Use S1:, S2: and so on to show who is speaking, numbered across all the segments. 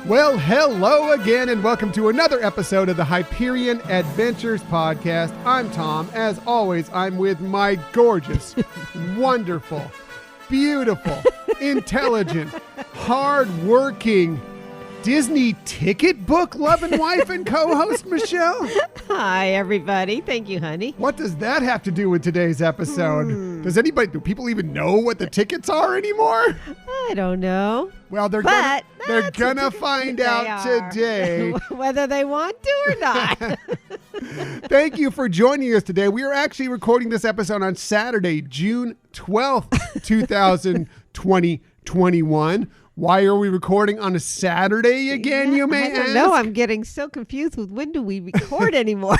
S1: Well, hello again, and welcome to another episode of the Hyperion Adventures Podcast. I'm Tom. As always, I'm with my gorgeous, wonderful, beautiful, intelligent, hard-working, Disney ticket book loving wife and co-host, Michelle.
S2: Hi, everybody. Thank you, honey.
S1: What does that have to do with today's episode? Do people even know what the tickets are anymore?
S2: I don't know.
S1: Well, they're gonna find out today.
S2: Whether they want to or not.
S1: Thank you for joining us today. We are actually recording this episode on Saturday, June 12th, 2021. Why are we recording on a Saturday again, you may ask?
S2: No, I'm getting so confused with when do we record anymore?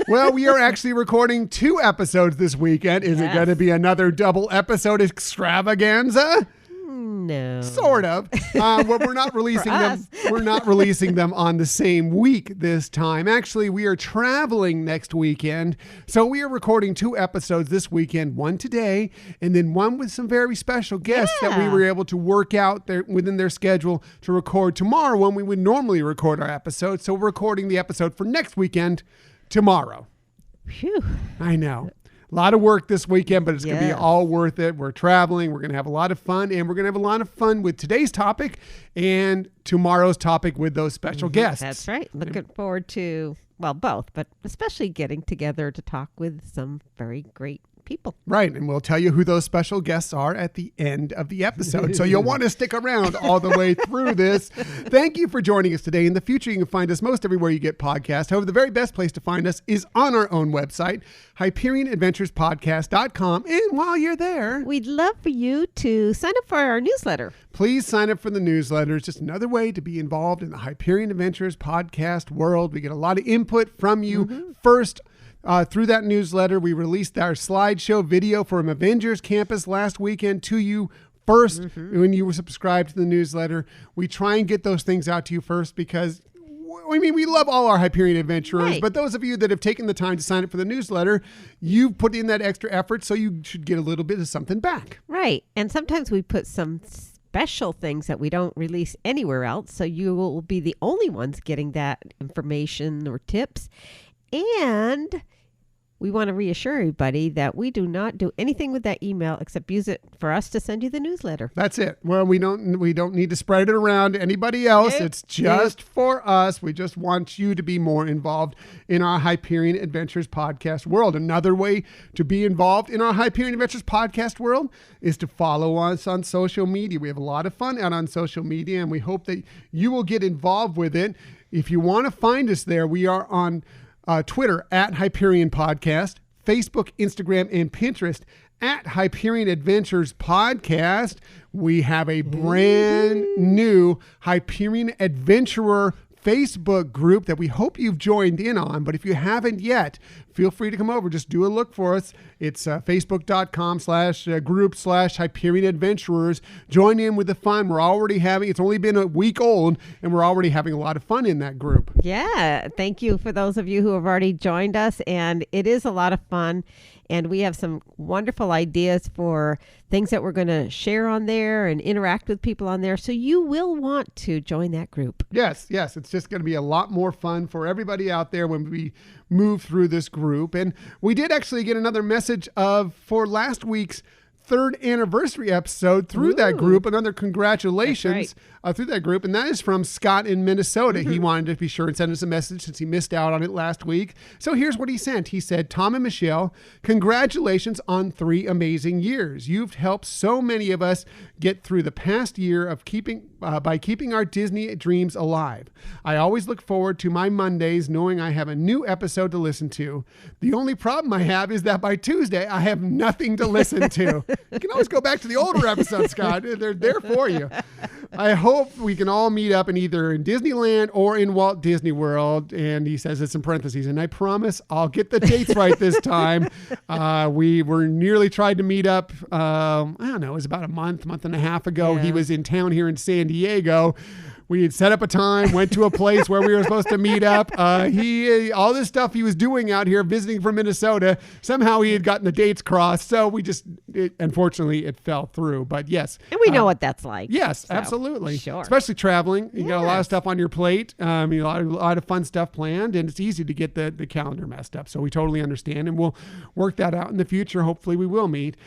S1: Well, we are actually recording 2 episodes this weekend. Is it going to be another double episode extravaganza?
S2: No.
S1: Sort of. Well, we're not releasing them. We're not releasing them on the same week this time. Actually, we are traveling next weekend. So we are recording 2 episodes this weekend, one today, and then one with some very special guests that we were able to work out within their schedule to record tomorrow when we would normally record our episode. So we're recording the episode for next weekend tomorrow.
S2: Phew.
S1: I know. A lot of work this weekend, but it's going to be all worth it. We're traveling. We're going to have a lot of fun, and we're going to have a lot of fun with today's topic and tomorrow's topic with those special guests.
S2: That's right. Looking forward to, well, both, but especially getting together to talk with some very great people.
S1: Right, and we'll tell you who those special guests are at the end of the episode. So you'll want to stick around all the way through this. Thank you for joining us today. In the future, you can find us most everywhere you get podcasts. However, the very best place to find us is on our own website, HyperionAdventuresPodcast.com. And while you're there,
S2: we'd love for you to sign up for our newsletter.
S1: Please sign up for the newsletter. It's just another way to be involved in the Hyperion Adventures podcast world. We get a lot of input from you first. Through that newsletter, we released our slideshow video from Avengers Campus last weekend to you first when you were subscribed to the newsletter. We try and get those things out to you first because, we love all our Hyperion adventurers, but those of you that have taken the time to sign up for the newsletter, you've put in that extra effort, so you should get a little bit of something back.
S2: Right. And sometimes we put some special things that we don't release anywhere else, so you will be the only ones getting that information or tips. And we want to reassure everybody that we do not do anything with that email except use it for us to send you the newsletter.
S1: That's it. Well, we don't need to spread it around to anybody else. It's just for us. We just want you to be more involved in our Hyperion Adventures podcast world. Another way to be involved in our Hyperion Adventures podcast world is to follow us on social media. We have a lot of fun out on social media, and we hope that you will get involved with it. If you want to find us there, we are on Twitter at Hyperion Podcast, Facebook, Instagram, and Pinterest at Hyperion Adventures Podcast. We have a brand new Hyperion Adventurer Facebook group that we hope you've joined in on. But if you haven't yet, feel free to come over. Just do a look for us. It's facebook.com/group/Hyperion Adventurers. Join in with the fun. It's only been a week old, and we're already having a lot of fun in that group.
S2: Yeah. Thank you for those of you who have already joined us. And it is a lot of fun. And we have some wonderful ideas for things that we're going to share on there and interact with people on there. So you will want to join that group.
S1: Yes. It's just going to be a lot more fun for everybody out there when we move through this group. And we did actually get another message for last week's 3rd anniversary episode through that group. Another congratulations through that group. And that is from Scott in Minnesota. He wanted to be sure and send us a message since he missed out on it last week. So here's what he sent. He said, Tom and Michelle, congratulations on 3 amazing years. You've helped so many of us get through the past year of by keeping our Disney dreams alive. I always look forward to my Mondays knowing I have a new episode to listen to. The only problem I have is that by Tuesday, I have nothing to listen to. You can always go back to the older episodes, Scott. They're there for you. I hope we can all meet up in either in Disneyland or in Walt Disney World. And he says it's in parentheses. And I promise I'll get the dates right this time. We were nearly tried to meet up. I don't know. It was about a month and a half ago. Yeah. He was in town here in San Diego. We had set up a time, went to a place where we were supposed to meet up. All this stuff he was doing out here visiting from Minnesota, somehow he had gotten the dates crossed. So unfortunately, it fell through. But yes.
S2: And we know what that's like.
S1: Yes,
S2: so,
S1: absolutely.
S2: Sure.
S1: Especially traveling. You got a lot of stuff on your plate. A lot of fun stuff planned, and it's easy to get the calendar messed up. So we totally understand, and we'll work that out in the future. Hopefully we will meet.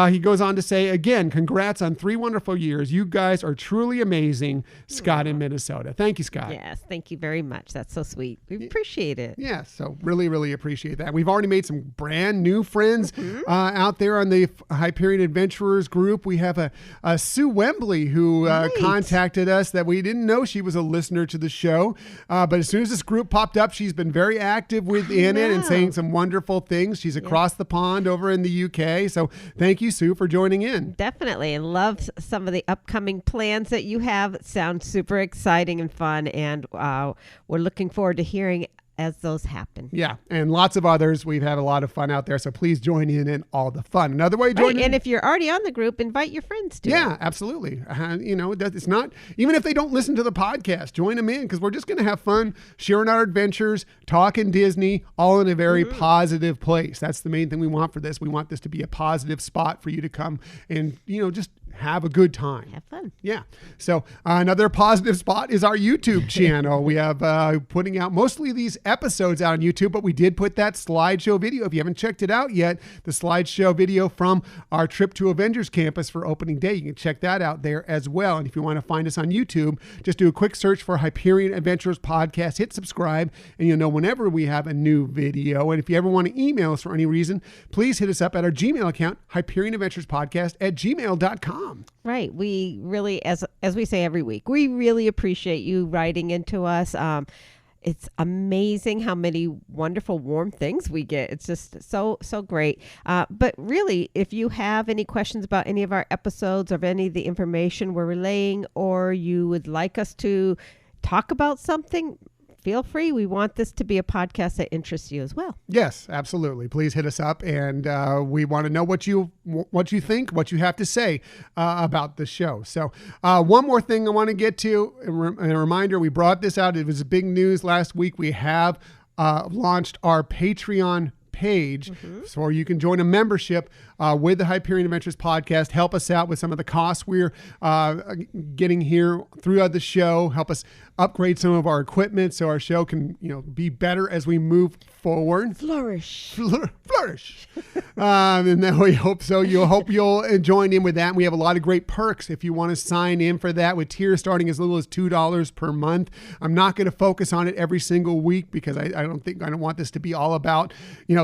S1: He goes on to say, again, congrats on 3 wonderful years. You guys are truly amazing, Scott in Minnesota. Thank you, Scott.
S2: Yes, thank you very much. That's so sweet. We appreciate it.
S1: Yeah, so really, really appreciate that. We've already made some brand new friends out there on the Hyperion Adventurers group. We have a Sue Wembley who contacted us that we didn't know she was a listener to the show. But as soon as this group popped up, she's been very active within it and saying some wonderful things. She's across the pond over in the UK. So thank you, Sue, for joining in.
S2: Definitely. And love some of the upcoming plans that you have. It sounds super exciting and fun. And we're looking forward to hearing as those happen.
S1: Yeah, and lots of others. We've had a lot of fun out there, so please join in all the fun. Another way to join in.
S2: And if you're already on the group, invite your friends to
S1: it. Absolutely. It's not, even if they don't listen to the podcast, join them in, because we're just going to have fun sharing our adventures, talking Disney, all in a very positive place. That's the main thing we want for this. We want this to be a positive spot for you to come and, just have a good time.
S2: Have fun.
S1: Yeah. So another positive spot is our YouTube channel. We have putting out mostly these episodes out on YouTube, but we did put that slideshow video. If you haven't checked it out yet, the slideshow video from our trip to Avengers Campus for opening day, you can check that out there as well. And if you want to find us on YouTube, just do a quick search for Hyperion Adventures Podcast, hit subscribe, and you'll know whenever we have a new video. And if you ever want to email us for any reason, please hit us up at our Gmail account, HyperionAdventuresPodcast@gmail.com.
S2: Right. We really, as we say every week, we really appreciate you writing into us. It's amazing how many wonderful, warm things we get. It's just so great. But really, if you have any questions about any of our episodes or any of the information we're relaying, or you would like us to talk about something, feel free. We want this to be a podcast that interests you as well.
S1: Yes, absolutely. Please hit us up, and we want to know what you think, what you have to say about the show. So one more thing I want to get to, a reminder, we brought this out. It was big news last week. We have launched our Patreon page, so you can join a membership with the Hyperion Adventures podcast. Help us out with some of the costs we're getting here throughout the show. Help us upgrade some of our equipment so our show can be better as we move forward.
S2: Flourish.
S1: And then we hope so. Hope you'll join in with that. And we have a lot of great perks if you want to sign in for that, with tiers starting as little as $2 per month. I'm not going to focus on it every single week because I don't want this to be all about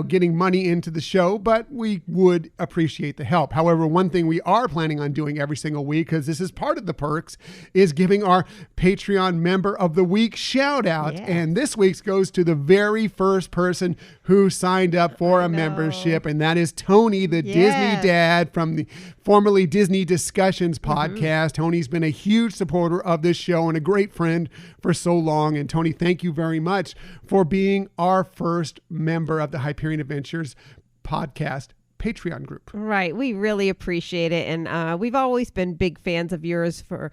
S1: getting money into the show, but we would appreciate the help. However, one thing we are planning on doing every single week, because this is part of the perks, is giving our Patreon member of the week shout out.
S2: Yes.
S1: And this week's goes to the very first person who signed up for a membership, and that is Tony, the Disney dad from the formerly Disney Discussions podcast. Tony's been a huge supporter of this show and a great friend for so long. And Tony, thank you very much for being our first member of the Hyperion Adventures podcast Patreon group.
S2: Right. We really appreciate it. And we've always been big fans of yours. For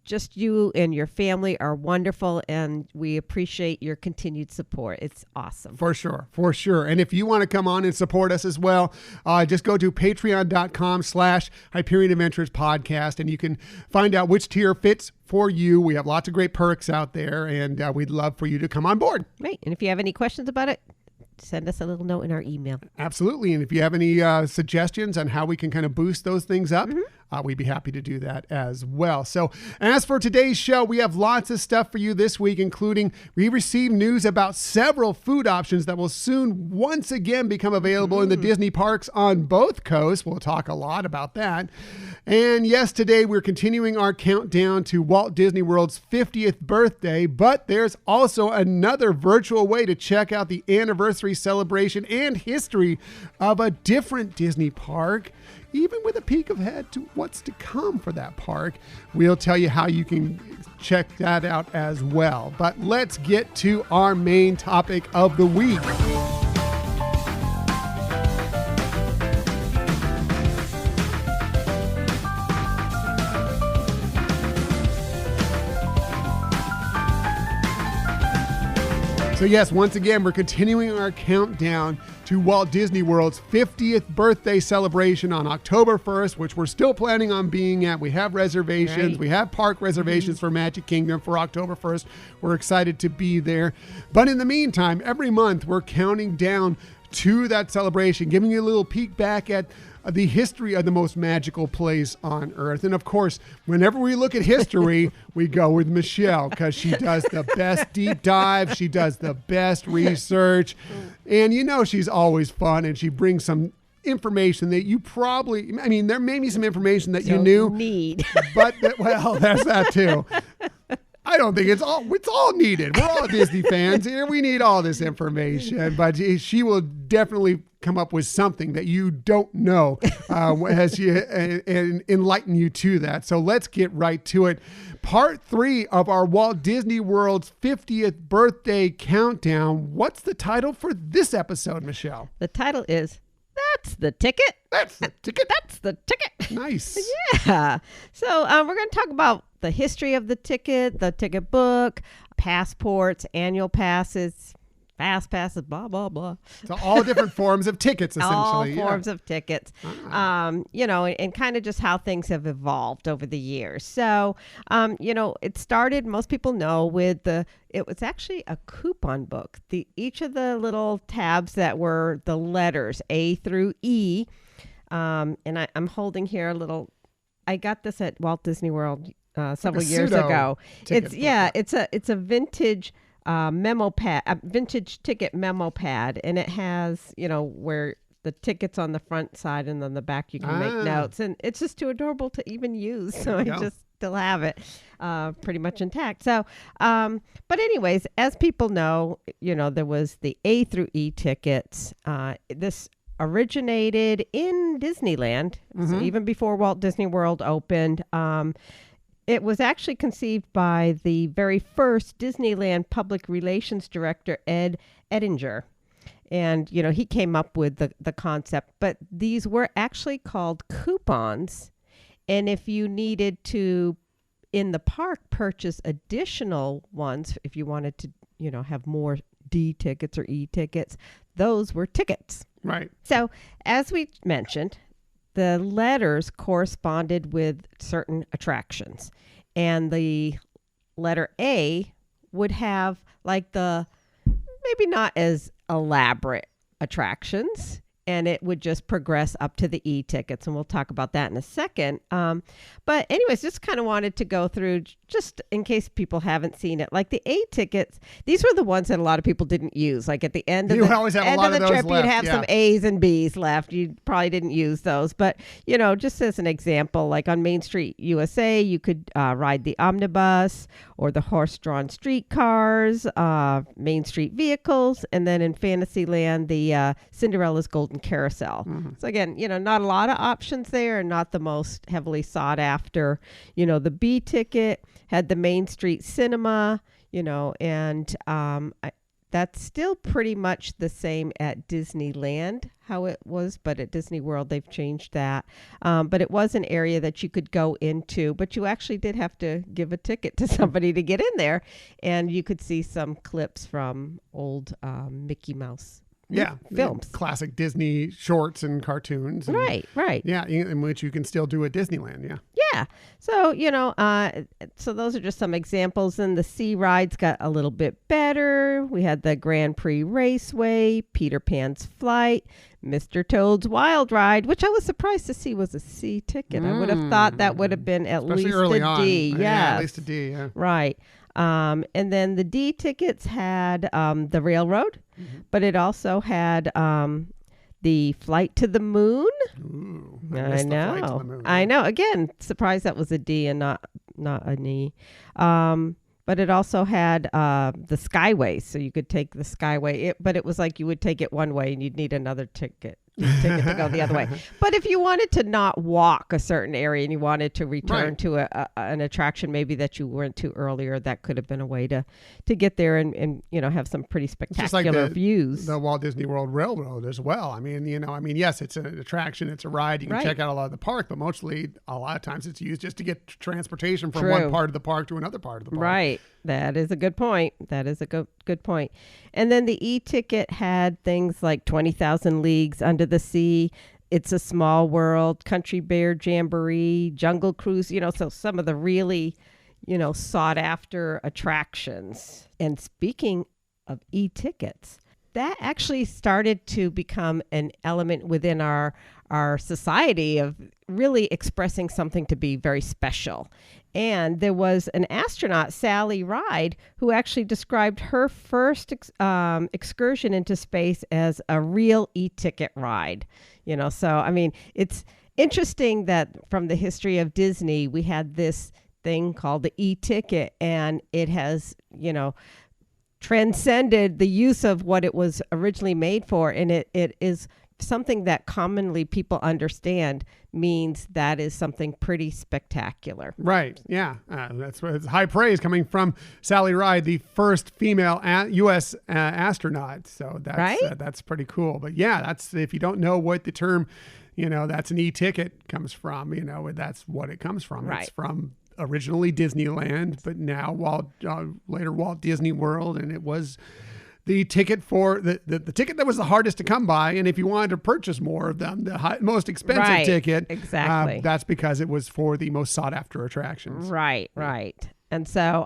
S2: just you and your family are wonderful, and we appreciate your continued support. It's awesome.
S1: For sure. And if you want to come on and support us as well, just go to patreon.com/Hyperion Adventures podcast, and you can find out which tier fits for you. We have lots of great perks out there, and we'd love for you to come on board.
S2: Right. And if you have any questions about it, send us a little note in our email.
S1: Absolutely. And if you have any suggestions on how we can kind of boost those things up, we'd be happy to do that as well. So as for today's show, we have lots of stuff for you this week, including we received news about several food options that will soon once again become available in the Disney parks on both coasts. We'll talk a lot about that. And yes, today we're continuing our countdown to Walt Disney World's 50th birthday, but there's also another virtual way to check out the anniversary celebration and history of a different Disney park, even with a peek ahead to what's to come for that park. We'll tell you how you can check that out as well. But let's get to our main topic of the week. So yes, once again, we're continuing our countdown to Walt Disney World's 50th birthday celebration on October 1st, which we're still planning on being at. We have reservations.
S2: Right.
S1: We have park reservations for Magic Kingdom for October 1st. We're excited to be there. But in the meantime, every month we're counting down to that celebration, giving you a little peek back at the history of the most magical place on earth. And of course, whenever we look at history, we go with Michelle because she does the best deep dive. She does the best research. And you know she's always fun, and she brings some information that you probably, I mean, there may be some information that you knew.
S2: Need.
S1: But, well, there's that too. I don't think it's all needed. We're all Disney fans here. We need all this information, but she will definitely come up with something that you don't know as she and enlighten you to that. So let's get right to it. Part 3 of our Walt Disney World's 50th birthday countdown. What's the title for this episode, Michelle?
S2: The title is That's the Ticket.
S1: That's the ticket.
S2: That's the ticket.
S1: Nice.
S2: Yeah. So we're going to talk about the history of the ticket book, passports, annual passes, fast passes, blah, blah, blah.
S1: So all different forms of tickets, essentially.
S2: All forms of tickets, and kind of just how things have evolved over the years. So, it started, most people know, with it was actually a coupon book. Each of the little tabs that were the letters A through E. And I'm holding here a little, I got this at Walt Disney World several years ago. It's a vintage memo pad, a vintage ticket memo pad, and it has, where the ticket's on the front side and on the back you can make notes, and it's just too adorable to even use. So I just still have it pretty much intact. So, but anyways, as people know, there was the A through E tickets. This originated in Disneyland, so even before Walt Disney World opened. It was actually conceived by the very first Disneyland public relations director, Ed Ettinger. And, he came up with the concept, but these were actually called coupons. And if you needed to, in the park, purchase additional ones, if you wanted to, have more D tickets or E tickets, those were tickets.
S1: Right.
S2: So, as we mentioned, the letters corresponded with certain attractions. And the letter A would have like maybe not as elaborate attractions. And it would just progress up to the E tickets. And we'll talk about that in a second. But anyways, just kind of wanted to go through, just in case people haven't seen it. Like the A tickets, these were the ones that a lot of people didn't use. Like at the end of the trip, you'd have some A's and B's left. You probably didn't use those. But, just as an example, like on Main Street USA, you could ride the omnibus or the horse-drawn streetcars, Main Street vehicles. And then in Fantasyland, the Cinderella's Golden Carousel. So again, not a lot of options there, and not the most heavily sought after. The B ticket had the Main Street Cinema, and that's still pretty much the same at Disneyland, how it was, but at Disney World, they've changed that. But it was an area that you could go into, but you actually did have to give a ticket to somebody to get in there. And you could see some clips from old Mickey Mouse films,
S1: classic Disney shorts and cartoons. And,
S2: right.
S1: Yeah, in which you can still do at Disneyland. Yeah.
S2: Yeah. So, so those are just some examples. And the C rides got a little bit better. We had the Grand Prix Raceway, Peter Pan's Flight, Mr. Toad's Wild Ride, which I was surprised to see was a C ticket. I would have thought that would have been at least
S1: early
S2: a
S1: on.
S2: D.
S1: Yeah, at least a D. Yeah.
S2: Right. And then the D tickets had the railroad, but it also had the Flight to the Moon.
S1: Ooh,
S2: I know. Again, surprised that was a D and not an E. But it also had the Skyway, so you could take the Skyway. But it was like you would take it one way and you'd need another ticket to go the other way. But if you wanted to not walk a certain area and you wanted to return to an attraction maybe that you went to earlier, that could have been a way to get there and have some pretty spectacular views.
S1: The Walt Disney World Railroad as well. I mean, yes, it's an attraction, it's a ride. You can check out a lot of the park, but mostly a lot of times it's used just to get transportation from one part of the park to another part of the park.
S2: Right. That is a good point. That is a good point. And then the e-ticket had things like 20,000 Leagues Under the Sea, It's a Small World, Country Bear Jamboree, Jungle Cruise, so some of the really, sought after attractions. And speaking of e-tickets, that actually started to become an element within our society of really expressing something to be very special. And there was an astronaut, Sally Ride, who actually described her first excursion into space as a real e-ticket ride. So, it's interesting that from the history of Disney, we had this thing called the e-ticket, and it has, transcended the use of what it was originally made for. And it is something that commonly people understand means that is something pretty spectacular.
S1: Right. Yeah. That's high praise coming from Sally Ride, the first female U.S. astronaut. So that's pretty cool. But yeah, that's, if you don't know what the term, that's an e-ticket comes from, that's what it comes from.
S2: Right.
S1: It's from originally Disneyland, but now later Walt Disney World, and it was the ticket for the ticket that was the hardest to come by. And if you wanted to purchase more of them, the most expensive ticket,
S2: exactly.
S1: That's because it was for the most sought after attractions.
S2: Right. And so,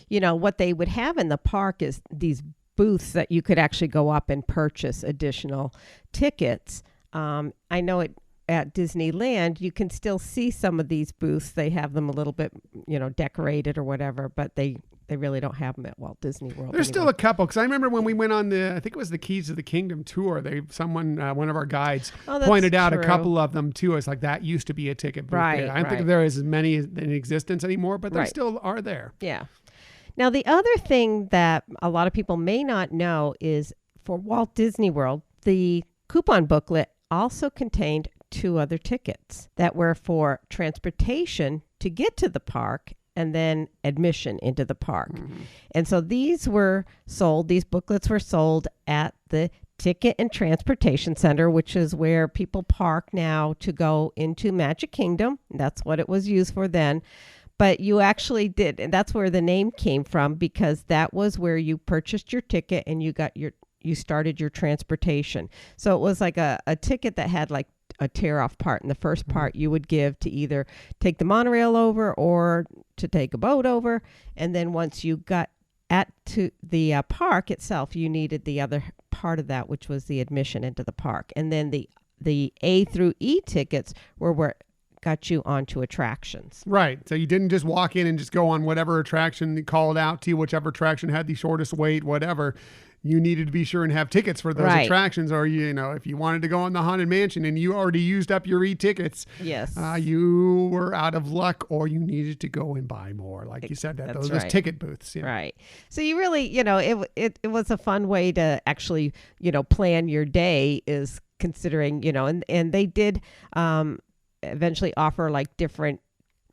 S2: what they would have in the park is these booths that you could actually go up and purchase additional tickets. I know at Disneyland, you can still see some of these booths. They have them a little bit, decorated or whatever, but they really don't have them at Walt Disney World.
S1: There's still a couple, because I remember when we went on I think it was the Keys of the Kingdom tour, one of our guides pointed out a couple of them to us, like that used to be a ticket booth.
S2: Right,
S1: I don't think there is as many in existence anymore, but they still are there.
S2: Yeah. Now, the other thing that a lot of people may not know is for Walt Disney World, the coupon booklet also contained 2 other tickets that were for transportation to get to the park and then admission into the park. Mm-hmm. And so these booklets were sold at the Ticket and Transportation Center, which is where people park now to go into Magic Kingdom. That's what it was used for then. But you actually did, and that's where the name came from, because that was where you purchased your ticket and you started your transportation. So it was like a ticket that had like a tear-off part. And the first part you would give to either take the monorail over or to take a boat over. And then once you got to the park itself, you needed the other part of that, which was the admission into the park. And then the A through E tickets were where got you onto attractions.
S1: Right. So you didn't just walk in and just go on whatever attraction they called out to you, whichever attraction had the shortest wait, whatever. You needed to be sure and have tickets for those attractions, or if you wanted to go on the Haunted Mansion and you already used up your e-tickets,
S2: yes,
S1: you were out of luck, or you needed to go and buy more, like you said, those ticket booths. Yeah.
S2: Right. So you really, it was a fun way to actually, plan your day, is considering, and they did eventually offer like different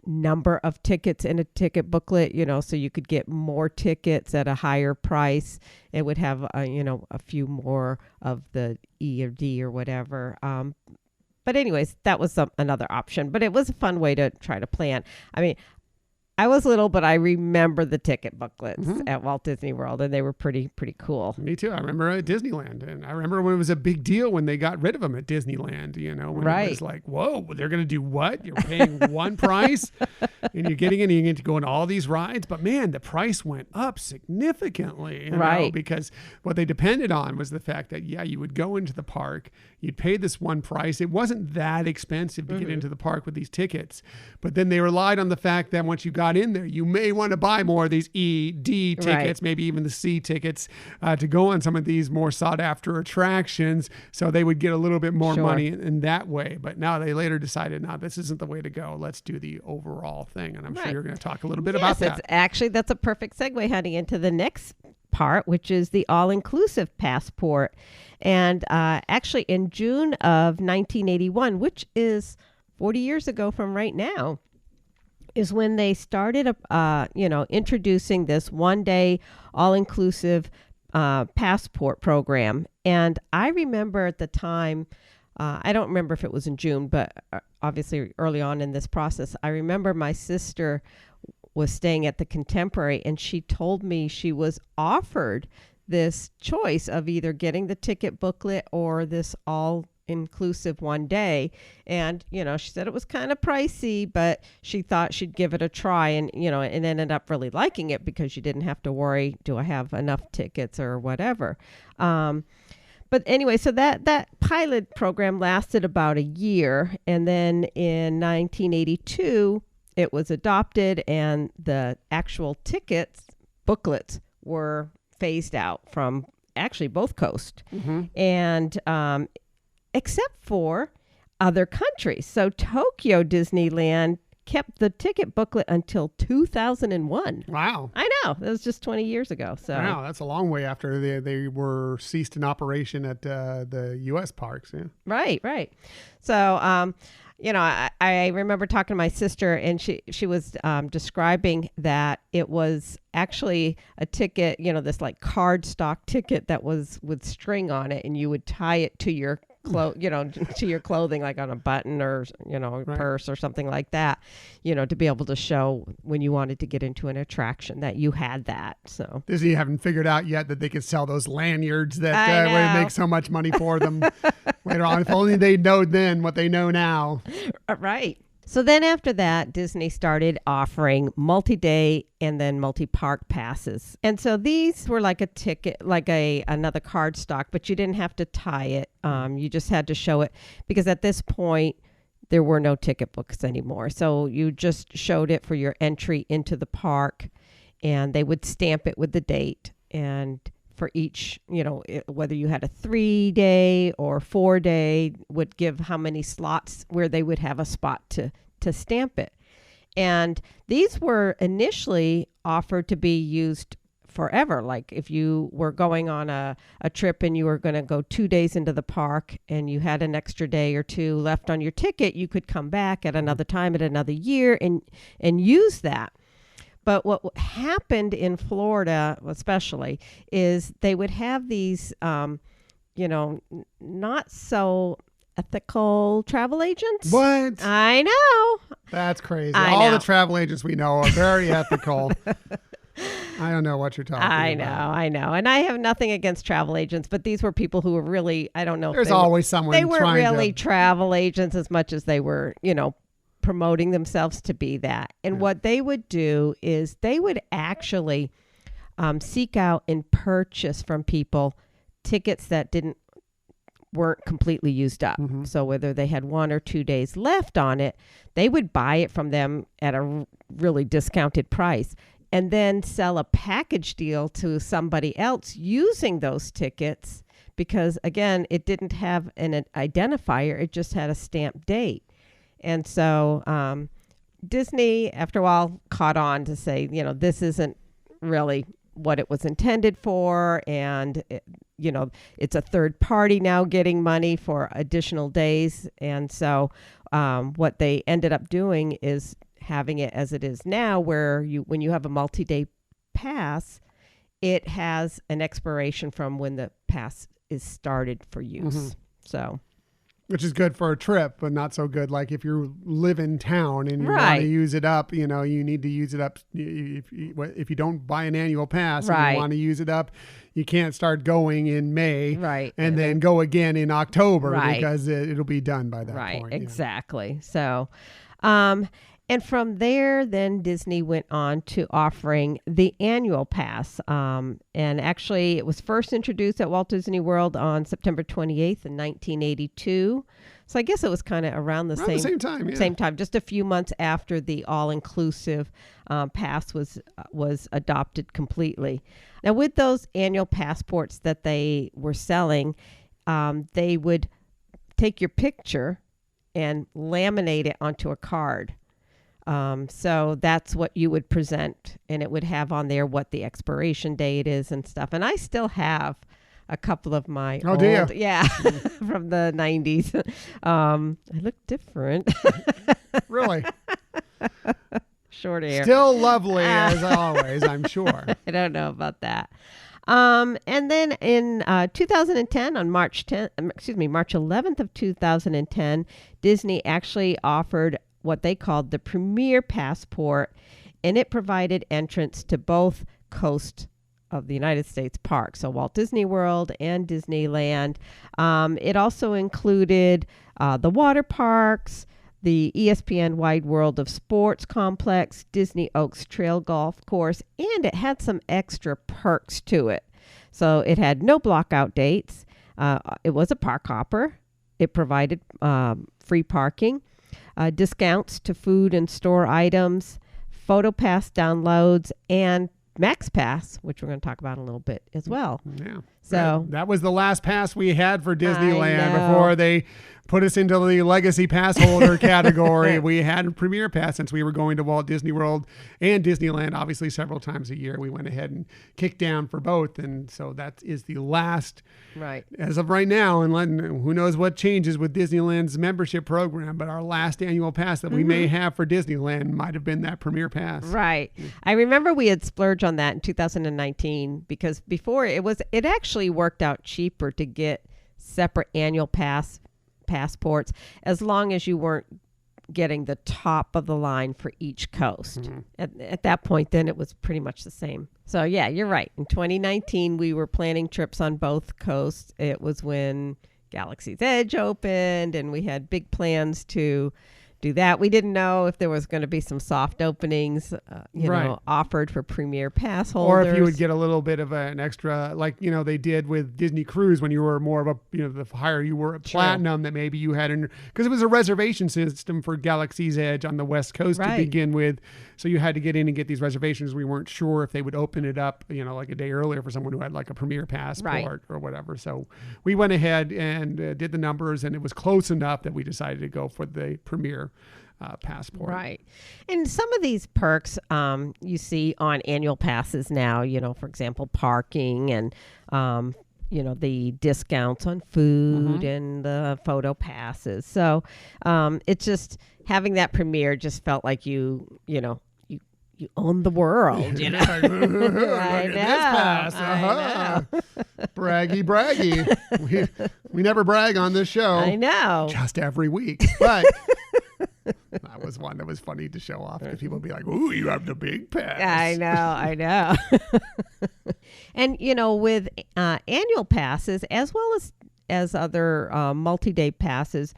S2: number of tickets in a ticket booklet, so you could get more tickets at a higher price. It would have, a few more of the E or D or whatever. But anyways, that was another option, but it was a fun way to try to plan. I was little, but I remember the ticket booklets at Walt Disney World, and they were pretty cool.
S1: Me too. I remember at Disneyland, and I remember when it was a big deal when they got rid of them at Disneyland, when it was like, whoa, they're going to do what? You're paying one price, and you're getting in, and you get to go on all these rides. But man, the price went up significantly, because what they depended on was the fact that, you would go into the park, you'd pay this one price. It wasn't that expensive to get into the park with these tickets, but then they relied on the fact that once you got in there, you may want to buy more of these E, D tickets, maybe even the C tickets, to go on some of these more sought after attractions. So they would get a little bit more money in that way. But now they later decided, no, this isn't the way to go. Let's do the overall thing. And I'm sure you're going to talk a little bit about that.
S2: That's a perfect segue heading into the next part, which is the all-inclusive passport. And actually in June of 1981, which is 40 years ago from right now, is when they started, introducing this one-day all-inclusive passport program. And I remember at the time, I don't remember if it was in June, but obviously early on in this process, I remember my sister was staying at the Contemporary, and she told me she was offered this choice of either getting the ticket booklet or this all inclusive one day. And, she said it was kind of pricey, but she thought she'd give it a try, and, and ended up really liking it because you didn't have to worry, do I have enough tickets or whatever. But anyway, so that pilot program lasted about a year. And then in 1982, it was adopted, and the actual booklets were phased out from actually both coasts. And except for other countries. So Tokyo Disneyland kept the ticket booklet until 2001.
S1: Wow.
S2: I know. That was just 20 years ago. So
S1: wow, that's a long way after they were ceased in operation at the U.S. parks. Yeah.
S2: Right. So, I remember talking to my sister, and she was describing that it was actually a ticket, this like card stock ticket that was with string on it, and you would tie it to your to your clothing, like on a button or, a purse or something like that, to be able to show when you wanted to get into an attraction that you had that. So
S1: Disney haven't figured out yet that they could sell those lanyards that would make so much money for them later on. If only they know then what they know now.
S2: Right. So then after that, Disney started offering multi-day and then multi-park passes. And so these were like a ticket, like another card stock, but you didn't have to tie it. You just had to show it, because at this point, there were no ticket books anymore. So you just showed it for your entry into the park, and they would stamp it with the date. And for each, whether you had a 3-day or 4-day, would give how many slots where they would have a spot to stamp it. And these were initially offered to be used forever. Like if you were going on a trip and you were going to go 2 days into the park and you had an extra day or two left on your ticket, you could come back at another time at another year and use that. But what happened in Florida, especially, is they would have these, not so ethical travel agents.
S1: What?
S2: I know.
S1: That's crazy.
S2: I
S1: All
S2: know.
S1: the travel agents we know are very ethical. I don't know what you're talking about.
S2: I know. And I have nothing against travel agents, but these were people who were really, I don't know.
S1: There's always someone
S2: They weren't
S1: trying
S2: really
S1: to...
S2: travel agents as much as they were, promoting themselves to be that. And what they would do is they would actually seek out and purchase from people tickets that weren't completely used up.
S1: Mm-hmm.
S2: So whether they had 1 or 2 days left on it, they would buy it from them at a really discounted price and then sell a package deal to somebody else using those tickets, because again, it didn't have an identifier. It just had a stamped date. And so Disney, after a while, caught on to say, this isn't really what it was intended for. And, it's a third party now getting money for additional days. And so what they ended up doing is having it as it is now, where when you have a multi-day pass, it has an expiration from when the pass is started for use. Mm-hmm. So...
S1: Which is good for a trip, but not so good. Like if you live in town and you want to use it up, you need to use it up. If you don't buy an annual pass and you want to use it up, you can't start going in May and then go again in October because it'll be done by that point.
S2: Right, exactly. So, and from there, then Disney went on to offering the annual pass. And actually, it was first introduced at Walt Disney World on September 28th in 1982. So I guess it was kind of around the same
S1: time. Yeah.
S2: Same time, just a few months after the all-inclusive pass was adopted completely. Now, with those annual passports that they were selling, they would take your picture and laminate it onto a card. So that's what you would present, and it would have on there what the expiration date is and stuff. And I still have a couple of my old, from the 90s. I look different.
S1: Really?
S2: Short hair.
S1: Still lovely as always, I'm sure.
S2: I don't know about that. And then in 2010, on March 11th of 2010, Disney actually offered what they called the Premier Passport. and it provided entrance to both coasts of the United States parks, so Walt Disney World and Disneyland. It also included the water parks, the ESPN Wide World of Sports Complex, Disney Oaks Trail Golf Course, and it had some extra perks to it. So it had no blockout dates. It was a park hopper. It provided free parking, discounts to food and store items, PhotoPass downloads, and MaxPass, which we're going to talk about a little bit as well.
S1: Yeah.
S2: So
S1: that was the last pass we had for Disneyland before they put us into the legacy pass holder category. We had Premier Pass since we were going to Walt Disney World and Disneyland, obviously, several times a year. We went ahead and kicked down for both. And so that is the last,
S2: right,
S1: as of right now. And who knows what changes with Disneyland's membership program. But our last annual pass that we may have for Disneyland might have been that Premier Pass.
S2: Right. I remember we had splurged on that in 2019 because before it actually worked out cheaper to get separate annual passports as long as you weren't getting the top of the line for each coast. At that point, then it was pretty much the same. So yeah, you're right. In 2019, we were planning trips on both coasts. It was when Galaxy's Edge opened and we had big plans to do that. We didn't know if there was going to be some soft openings, offered for Premier Pass holders.
S1: Or if you would get a little bit of an extra, like, they did with Disney Cruise when you were more of a, the higher you were at Platinum, that maybe you had, because it was a reservation system for Galaxy's Edge on the West Coast to begin with. So you had to get in and get these reservations. We weren't sure if they would open it up, like a day earlier for someone who had like a Premier Passport or whatever. So we went ahead and did the numbers, and it was close enough that we decided to go for the Premier Passport.
S2: Right. And some of these perks you see on annual passes now, for example, parking and, the discounts on food and the photo passes. So it's just having that premiere just felt like you own the world.
S1: Look at this pass. Braggy. We never brag on this show.
S2: I know.
S1: Just every week. But that was one that was funny to show off because people would be like, ooh, you have the big pass.
S2: I know. And, with annual passes as well as other multi-day passes,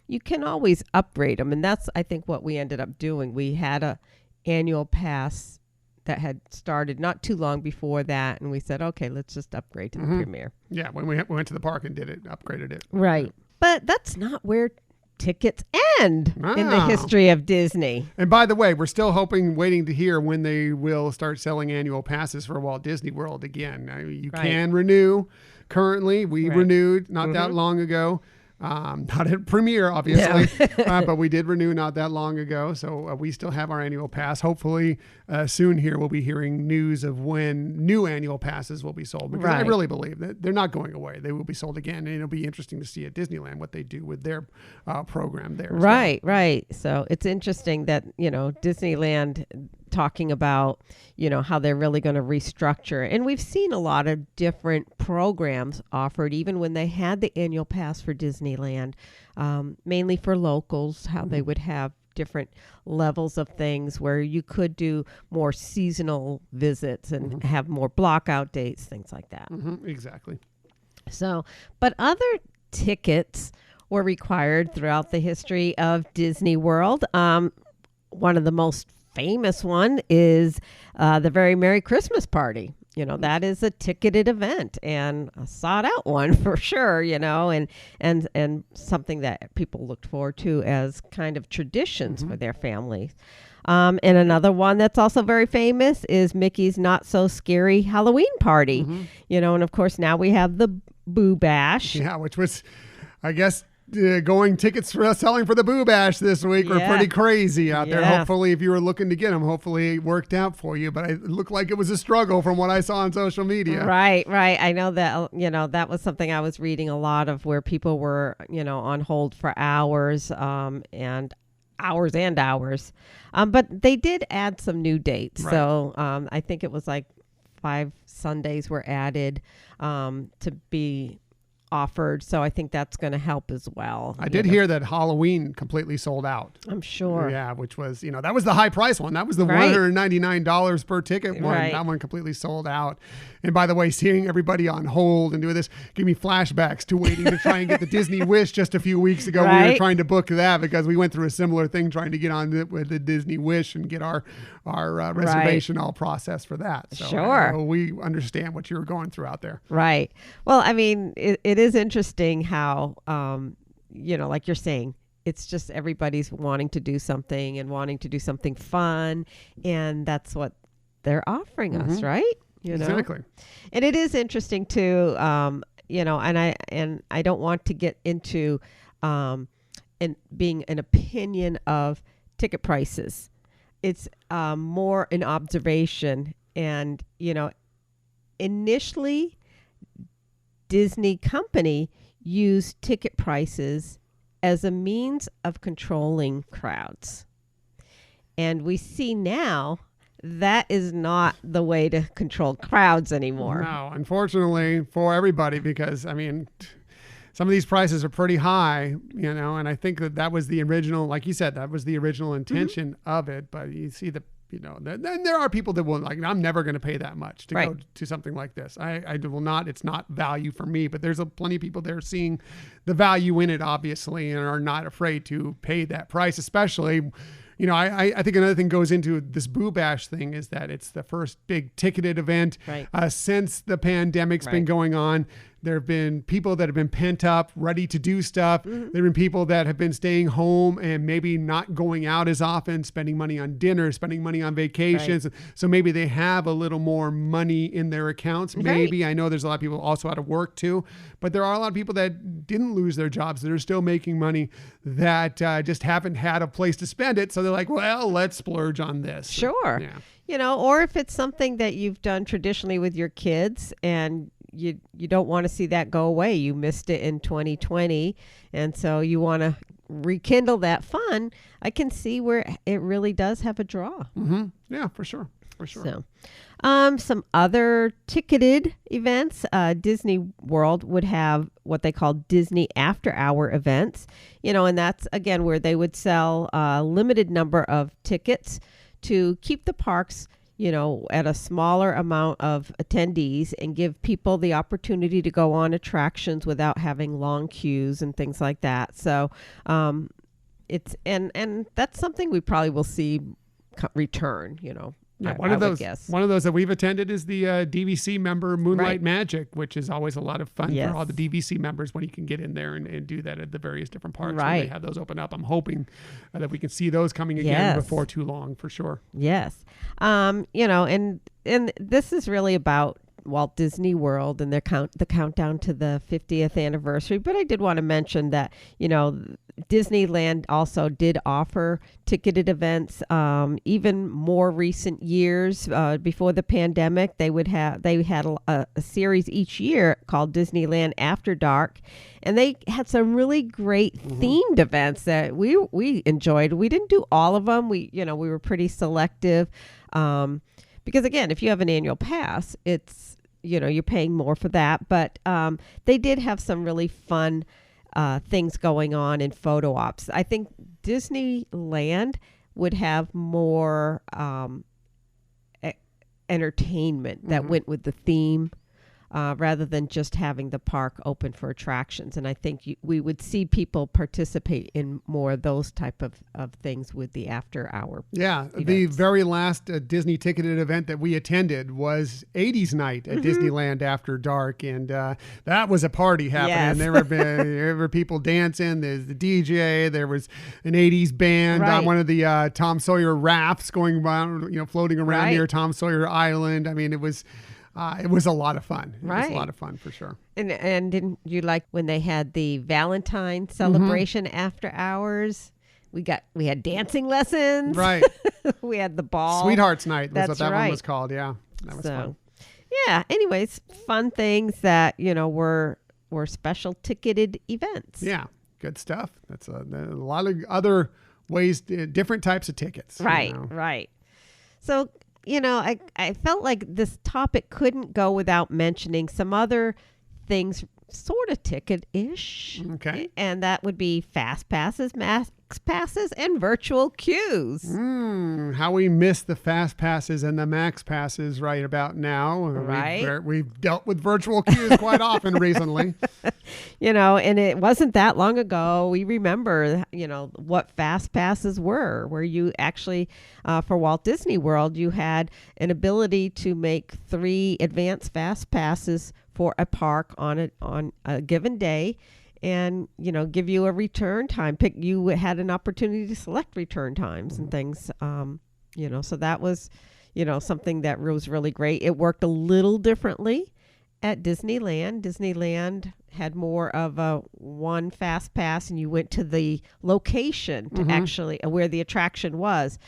S2: you can always upgrade them. And that's, I think, what we ended up doing. We had a annual pass that had started not too long before that. And we said, okay, let's just upgrade to the Premier.
S1: Yeah, when we went to the park and did it, upgraded it.
S2: Right. But that's not where tickets end in the history of Disney.
S1: And by the way, we're still waiting to hear when they will start selling annual passes for Walt Disney World again. You can renew currently. We renewed not that long ago. Not at Premiere, obviously, but we did renew not that long ago. So we still have our annual pass. Hopefully soon here we'll be hearing news of when new annual passes will be sold. Because I really believe that they're not going away. They will be sold again. And it'll be interesting to see at Disneyland what they do with their program there.
S2: Right. So it's interesting that, Disneyland talking about, how they're really going to restructure. And we've seen a lot of different programs offered, even when they had the annual pass for Disneyland, mainly for locals, how they would have different levels of things where you could do more seasonal visits and have more blockout dates, things like that.
S1: Exactly.
S2: So, but other tickets were required throughout the history of Disney World. One of the most famous one is the Very Merry Christmas Party. That is a ticketed event and a sought out one for sure, and something that people looked forward to as kind of traditions for their families. And another one that's also very famous is Mickey's Not So Scary Halloween Party, and of course now we have the Boo Bash.
S1: Yeah, which was, I guess, tickets for selling for the Boo Bash this week were pretty crazy out there. Hopefully, if you were looking to get them, hopefully it worked out for you. But it looked like it was a struggle from what I saw on social media.
S2: Right. I know that, that was something I was reading a lot of where people were, on hold for hours and hours. But they did add some new dates. Right. So I think it was like 5 Sundays were added to be offered. So I think that's going to help as well.
S1: I did hear that Halloween completely sold out.
S2: I'm sure.
S1: Yeah, which was, that was the high price one. That was the
S2: Right.
S1: $199 per ticket one.
S2: Right.
S1: That one completely sold out. And by the way, seeing everybody on hold and doing this gave me flashbacks to waiting to try and get the Disney Wish just a few weeks ago. We were
S2: Right.
S1: trying to book that because we went through a similar thing trying to get on with the Disney Wish and get our reservation all processed for that. So
S2: Sure.
S1: we understand what you were going through out there.
S2: Right. Well, I mean, it is interesting how, like you're saying, it's just everybody's wanting to do something and wanting to do something fun. And that's what they're offering us, right?
S1: Exactly.
S2: And it is interesting too, and I don't want to get into being an opinion of ticket prices. It's more an observation. And, initially, Disney company used ticket prices as a means of controlling crowds. And we see now that is not the way to control crowds anymore.
S1: No, unfortunately for everybody, because some of these prices are pretty high, and I think that was the original, like you said, that was the original intention of it. But you see then there are people that will I'm never going to pay that much to
S2: Right.
S1: go to something like this. I will not. It's not value for me, but there's plenty of people there seeing the value in it, obviously, and are not afraid to pay that price, especially. I think another thing goes into this Boo Bash thing is that it's the first big ticketed event
S2: Right.
S1: Since the pandemic's been
S2: Right.
S1: going on. There have been people that have been pent up, ready to do stuff. There have been people that have been staying home and maybe not going out as often, spending money on dinner, spending money on vacations. So maybe they have a little more money in their accounts. Maybe. I know there's a lot of people also out of work too, but there are a lot of people that didn't lose their jobs that are still making money that just haven't had a place to spend it. So they're like, well, let's splurge on this.
S2: Sure.
S1: Yeah.
S2: Or if it's something that you've done traditionally with your kids and you don't want to see that go away. You missed it in 2020. And so you want to rekindle that fun. I can see where it really does have a draw.
S1: Mm-hmm. Yeah, for sure. For sure.
S2: So, some other ticketed events, Disney World would have what they call Disney After Hour events, and that's again where they would sell a limited number of tickets to keep the parks, at a smaller amount of attendees and give people the opportunity to go on attractions without having long queues and things like that. So, it's and that's something we probably will see return.
S1: Yeah,
S2: I would guess.
S1: one of those that we've attended is the DVC member Moonlight
S2: Right.
S1: Magic, which is always a lot of fun
S2: Yes.
S1: for all the DVC members when you can get in there and do that at the various different parks. When
S2: Right.
S1: they have those open up. I'm hoping that we can see those coming again
S2: Yes.
S1: before too long, for sure.
S2: Yes. And this is really about Walt Disney World and the countdown to the 50th anniversary. But I did want to mention that, Disneyland also did offer ticketed events. Even more recent years, before the pandemic, they had a series each year called Disneyland After Dark, and they had some really great themed events that we enjoyed. We didn't do all of them. We were pretty selective, because again, if you have an annual pass, it's you're paying more for that. But they did have some really fun things going on in photo ops. I think Disneyland would have more entertainment that went with the theme, rather than just having the park open for attractions. And I think we would see people participate in more of those type of things with the after hour.
S1: Yeah,
S2: events.
S1: The very last Disney ticketed event that we attended was 80s night at Disneyland After Dark, and that was a party happening.
S2: Yes.
S1: There were people dancing. There's the DJ. There was an 80s band on
S2: Right.
S1: one of the Tom Sawyer rafts going around, floating around
S2: Right.
S1: near Tom Sawyer Island. I mean, it was a lot of fun. It was
S2: Right.
S1: a lot of fun for sure.
S2: And didn't you like when they had the Valentine celebration after hours? We had dancing lessons.
S1: Right.
S2: We had the ball.
S1: Sweethearts Night was
S2: That's
S1: what that one
S2: right.
S1: was called. Yeah, that was fun.
S2: Yeah. Anyways, fun things that were special ticketed events.
S1: Yeah, good stuff. That's a lot of other ways, different types of tickets.
S2: Right. Right. So I felt like this topic couldn't go without mentioning some other things sort of ticket-ish.
S1: Okay.
S2: And that would be fast passes, max passes, and virtual queues.
S1: How we miss the fast passes and the max passes right about now.
S2: Right.
S1: We've dealt with virtual queues quite often recently.
S2: And it wasn't that long ago. We remember, what fast passes were, where you actually, for Walt Disney World, you had an ability to make 3 advanced fast passes for a park on a given day, and give you a return time. You had an opportunity to select return times and things. So that was, something that was really great. It worked a little differently at Disneyland. Disneyland had more of a one fast pass, and you went to the location to actually where the attraction was.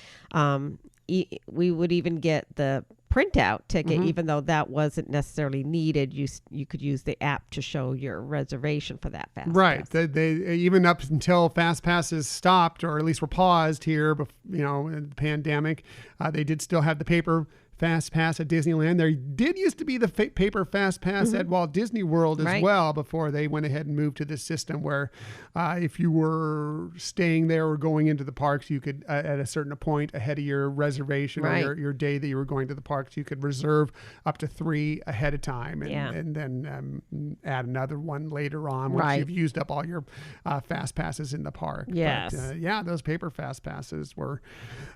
S2: We would even get the printout ticket, even though that wasn't necessarily needed. You could use the app to show your reservation for that fast
S1: Right.
S2: pass.
S1: They even up until fast passes stopped, or at least were paused here, in the pandemic, they did still have the paper fast pass at Disneyland. There did used to be the paper fast pass at Walt Disney World as well, before they went ahead and moved to this system where if you were staying there or going into the parks, you could at a certain point ahead of your reservation or your day that you were going to the parks, you could reserve up to 3 ahead of time and then add another one later on once you've used up all your fast passes in the park.
S2: Yes.
S1: But, those paper fast passes were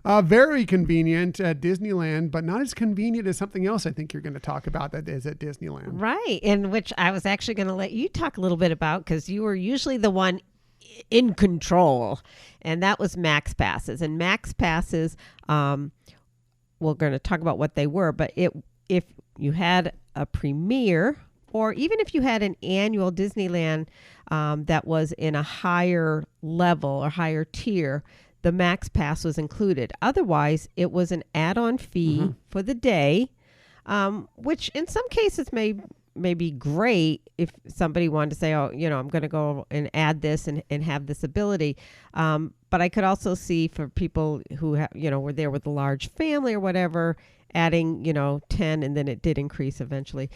S1: very convenient at Disneyland, but not as convenient as something else I think you're going to talk about that is at Disneyland.
S2: Right. And which I was actually going to let you talk a little bit about, because you were usually the one in control, and that was max passes. And max passes, we're going to talk about what they were, but if you had a premiere, or even if you had an annual Disneyland that was in a higher level or higher tier, the max pass was included. Otherwise, it was an add-on fee for the day, which in some cases may be great if somebody wanted to say, I'm going to go and add this and have this ability. But I could also see for people who were there with a large family or whatever, adding 10, and then it did increase eventually,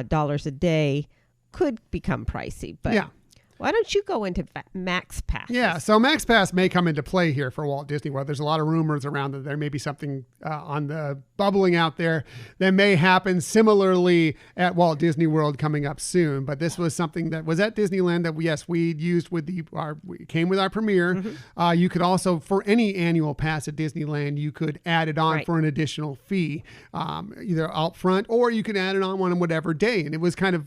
S2: dollars a day could become pricey. But why don't you go into Max Pass?
S1: Yeah, so Max Pass may come into play here for Walt Disney World. There's a lot of rumors around that there may be something on the bubbling out there that may happen similarly at Walt Disney World coming up soon. But this was something that was at Disneyland that we used with we came with our premiere. You could also, for any annual pass at Disneyland, you could add it on for an additional fee, either out front, or you could add it on whatever day. And it was kind of,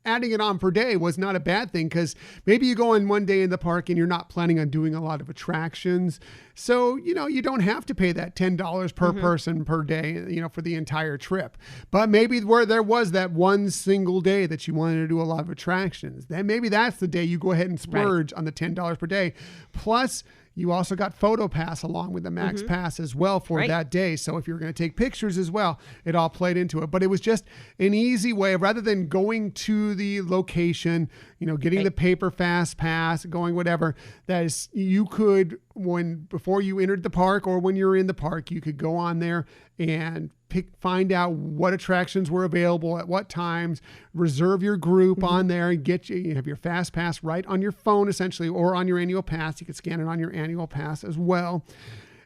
S1: adding it on per day was not a bad thing, because maybe you go on one day in the park and you're not planning on doing a lot of attractions. So, you don't have to pay that $10 per person per day, for the entire trip. But maybe where there was that one single day that you wanted to do a lot of attractions, then maybe that's the day you go ahead and splurge on the $10 per day. Plus, you also got Photo Pass along with the Max Pass as well for that day. So if you're going to take pictures as well, it all played into it. But it was just an easy way of, rather than going to the location, getting the paper fast pass, going whatever, that is, you could, before you entered the park or when you're in the park, you could go on there and find out what attractions were available at what times, reserve your group on there, and you have your fast pass right on your phone essentially, or on your annual pass. You could scan it on your annual pass as well.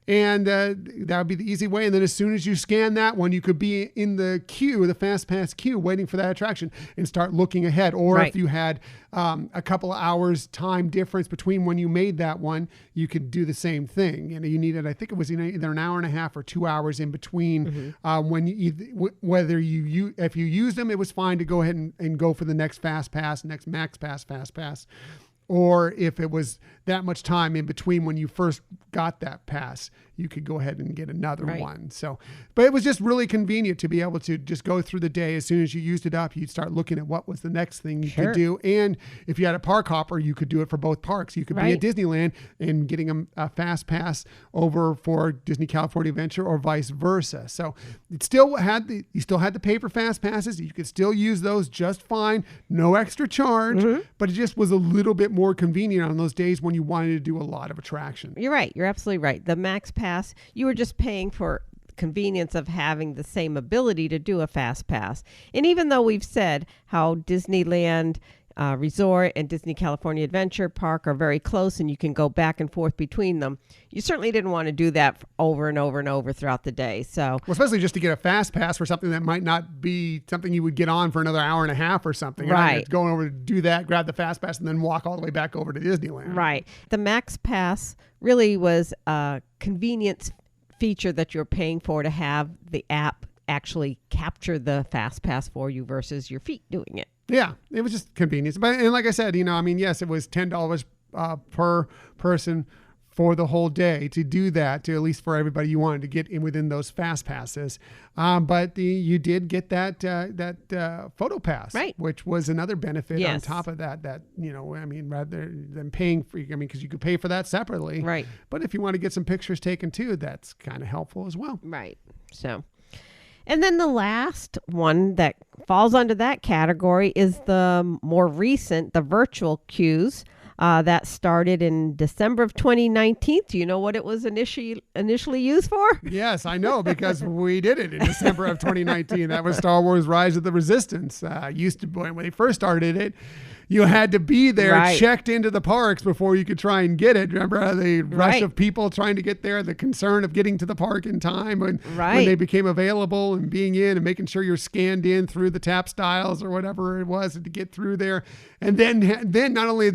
S1: And that would be the easy way. And then as soon as you scan that one, you could be in the queue, the fast pass queue, waiting for that attraction and start looking ahead. Or if you had a couple of hours time difference between when you made that one, you could do the same thing. You needed, I think it was either an hour and a half or 2 hours in between when if you used them, it was fine to go ahead and go for the next fast pass, next max pass, fast pass. Or if it was that much time in between when you first got that pass, you could go ahead and get another one. So, but it was just really convenient to be able to just go through the day. As soon as you used it up, you'd start looking at what was the next thing you could do. And if you had a park hopper, you could do it for both parks. You could be at Disneyland and getting a fast pass over for Disney California Adventure, or vice versa. So it still had the paper fast passes. You could still use those just fine, no extra charge, but it just was a little bit more convenient on those days when you wanted to do a lot of attraction.
S2: You're right. You're absolutely right. The Max Pass, you were just paying for convenience of having the same ability to do a fast pass. And even though we've said how Disneyland Resort and Disney California Adventure Park are very close and you can go back and forth between them, you certainly didn't want to do that over and over and over throughout the day. So,
S1: well, especially just to get a fast pass for something that might not be something you would get on for another hour and a half or something.
S2: Right.
S1: Going over to do that, grab the fast pass, and then walk all the way back over to Disneyland.
S2: Right. The Max Pass really was a convenience feature that you're paying for to have the app actually capture the fast pass for you versus your feet doing it.
S1: Yeah, it was just convenience. But and like I said, yes, it was $10 per person for the whole day to do that, to at least for everybody you wanted to get in within those fast passes. But you did get that photo pass,
S2: right,
S1: which was another benefit
S2: yes.
S1: on top of that, rather than paying for, because you could pay for that separately.
S2: Right.
S1: But if you want to get some pictures taken too, that's kind of helpful as well.
S2: Right. So, and then the last one that falls under that category is the more recent, the virtual queues that started in December of 2019. Do you know what it was initially used for?
S1: Yes, I know, because we did it in December of 2019. That was Star Wars Rise of the Resistance. Used to, when they first started it, you had to be there,
S2: right,
S1: checked into the parks before you could try and get it. Remember the rush
S2: right,
S1: of people trying to get there, the concern of getting to the park in time when
S2: right,
S1: they became available, and being in and making sure you're scanned in through the tap styles or whatever it was to get through there. And then not only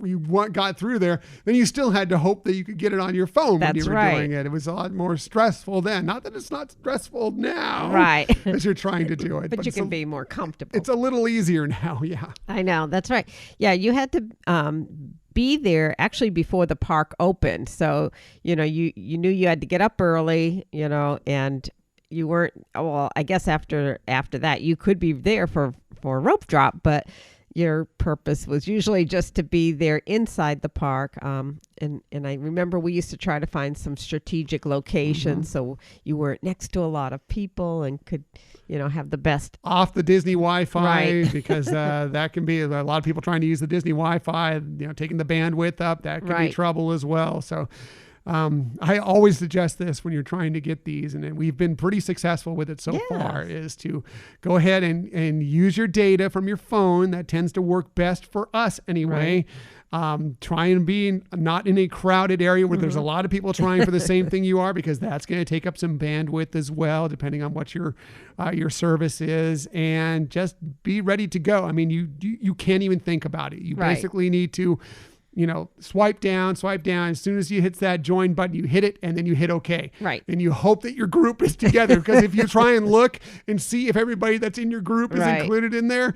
S1: you got through there, then you still had to hope that you could get it on your phone when you were
S2: right,
S1: doing it. It was a lot more stressful then. Not that it's not stressful now,
S2: right,
S1: as you're trying to do it.
S2: but you can be more comfortable.
S1: It's a little easier now, yeah.
S2: I know, that's right. Yeah, you had to be there actually before the park opened. So, you knew you had to get up early, and you weren't, well, I guess after that you could be there for a rope drop, but your purpose was usually just to be there inside the park. And I remember we used to try to find some strategic locations, so you weren't next to a lot of people and could, have the best
S1: off the Disney Wi-Fi,
S2: right,
S1: because that can be a lot of people trying to use the Disney Wi-Fi, taking the bandwidth up, that can
S2: right,
S1: be trouble as well. So I always suggest this when you're trying to get these, and we've been pretty successful with it so far, is to go ahead and use your data from your phone. That tends to work best for us anyway. Right. Try and be not in a crowded area where there's a lot of people trying for the same thing you are, because that's going to take up some bandwidth as well, depending on what your service is. And just be ready to go. I mean, you can't even think about it. You
S2: right,
S1: basically need to swipe down. As soon as you hit that join button, you hit it, and then you hit OK.
S2: Right.
S1: And you hope that your group is together, because if you try and look and see if everybody that's in your group is
S2: right, included
S1: in there,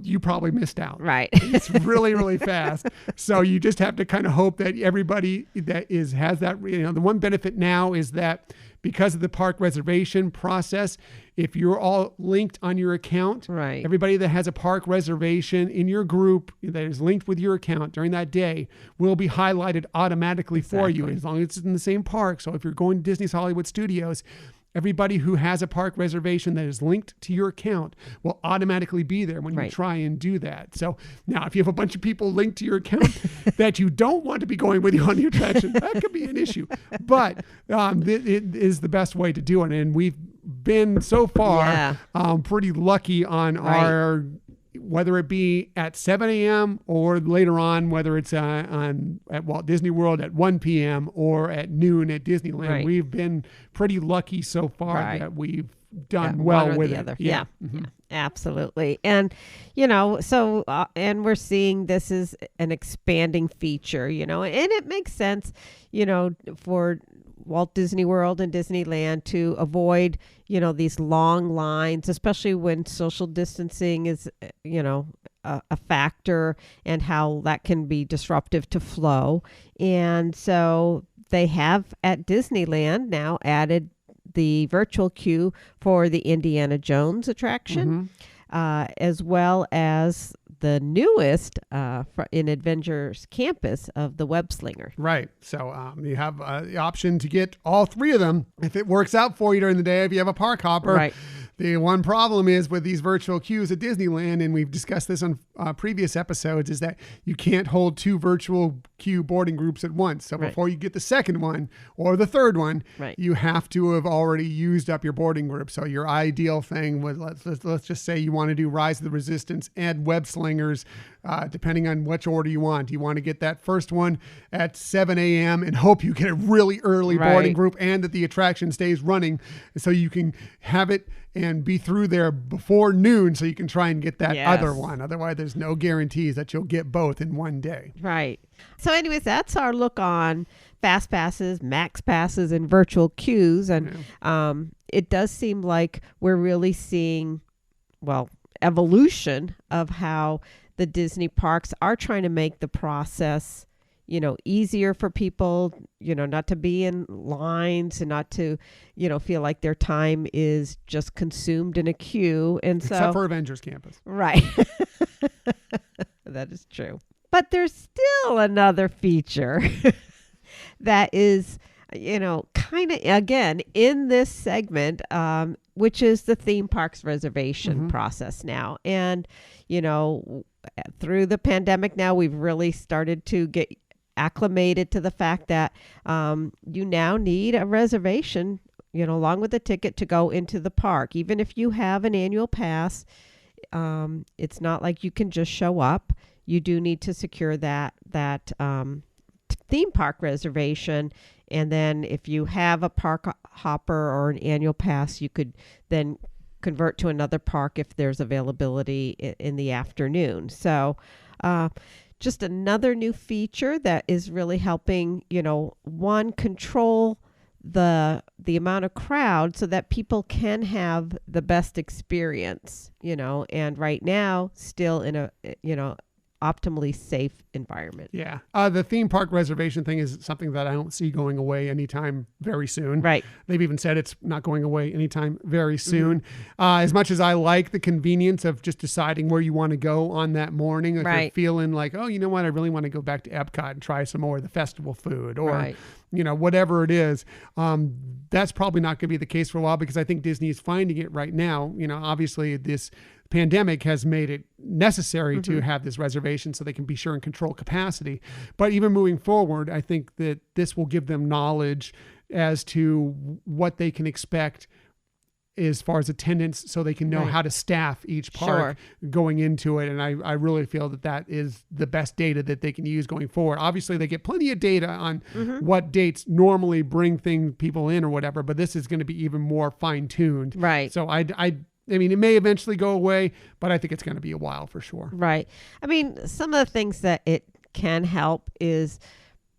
S1: you probably missed out.
S2: Right.
S1: It's really, really fast. So you just have to kind of hope that everybody that has that, the one benefit now is that because of the park reservation process, if you're all linked on your account,
S2: right,
S1: everybody that has a park reservation in your group that is linked with your account during that day will be highlighted automatically for you, as long as it's in the same park. So if you're going to Disney's Hollywood Studios, everybody who has a park reservation that is linked to your account will automatically be there when you
S2: right,
S1: try and do that. So now if you have a bunch of people linked to your account that you don't want to be going with you on the attraction, that could be an issue. But it is the best way to do it. And we've been so far pretty lucky on our, whether it be at 7 a.m. or later on, whether it's at Walt Disney World at 1 p.m. or at noon at Disneyland.
S2: Right.
S1: We've been pretty lucky so far that we've done
S2: one
S1: well
S2: or
S1: with
S2: the
S1: it.
S2: other.
S1: Yeah.
S2: Yeah, absolutely. And, so, and we're seeing this is an expanding feature, and it makes sense, for Walt Disney World and Disneyland to avoid, these long lines, especially when social distancing is, a factor, and how that can be disruptive to flow. And so they have at Disneyland now added the virtual queue for the Indiana Jones attraction, as well as the newest in Avengers Campus of the Web Slinger.
S1: Right. So you have the option to get all three of them if it works out for you during the day. If you have a park hopper,
S2: right,
S1: The one problem is with these virtual queues at Disneyland, and we've discussed this on previous episodes, is that you can't hold 2 virtual queue boarding groups at once. So before you get the second one or the third one, you have to have already used up your boarding group. So your ideal thing was, let's just say you want to do Rise of the Resistance and Web Slingers, depending on which order you want. You want to get that first one at 7 a.m. and hope you get a really early boarding group and that the attraction stays running so you can have it and be through there before noon so you can try and get that other one. Otherwise, there's no guarantees that you'll get both in one day.
S2: Right. So anyways, that's our look on Fast Passes, Max Passes, and virtual queues. And it does seem like we're really seeing, evolution of how the Disney parks are trying to make the process easier for people, not to be in lines and not to, feel like their time is just consumed in a queue. And
S1: Except for Avengers Campus.
S2: Right. That is true. But there's still another feature that is, kind of, again, in this segment, which is the theme parks reservation process now. And, through the pandemic now, we've really started to get acclimated to the fact that you now need a reservation, along with a ticket to go into the park. Even if you have an annual pass, it's not like you can just show up. You do need to secure that theme park reservation. And then if you have a park hopper or an annual pass, you could then convert to another park if there's availability in the afternoon. So just another new feature that is really helping, one, control the amount of crowd so that people can have the best experience, and right now still in a, optimally safe environment.
S1: Yeah. The theme park reservation thing is something that I don't see going away anytime very soon.
S2: Right.
S1: They've even said it's not going away anytime very soon. As much as I like the convenience of just deciding where you want to go on that morning, if you're feeling like, oh, you know what, I really want to go back to Epcot and try some more of the festival food or, whatever it is, that's probably not going to be the case for a while because I think Disney is finding it right now. Obviously this pandemic has made it necessary to have this reservation so they can be sure and control capacity. But even moving forward, I think that this will give them knowledge as to what they can expect as far as attendance so they can know how to staff each park going into it. And I really feel that is the best data that they can use going forward. Obviously, they get plenty of data on what dates normally bring people in or whatever, but this is going to be even more fine-tuned.
S2: Right.
S1: So I mean, it may eventually go away, but I think it's going to be a while for sure.
S2: Right. I mean, some of the things that it can help is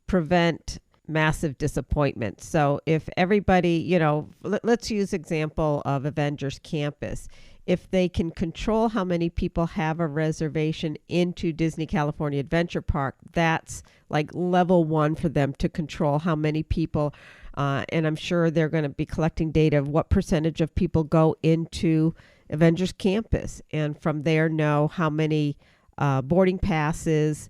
S2: prevent massive disappointment. So if everybody, let's use example of Avengers Campus. If they can control how many people have a reservation into Disney California Adventure Park, that's like level 1 for them to control how many people. And I'm sure they're going to be collecting data of what percentage of people go into Avengers Campus. And from there know how many boarding passes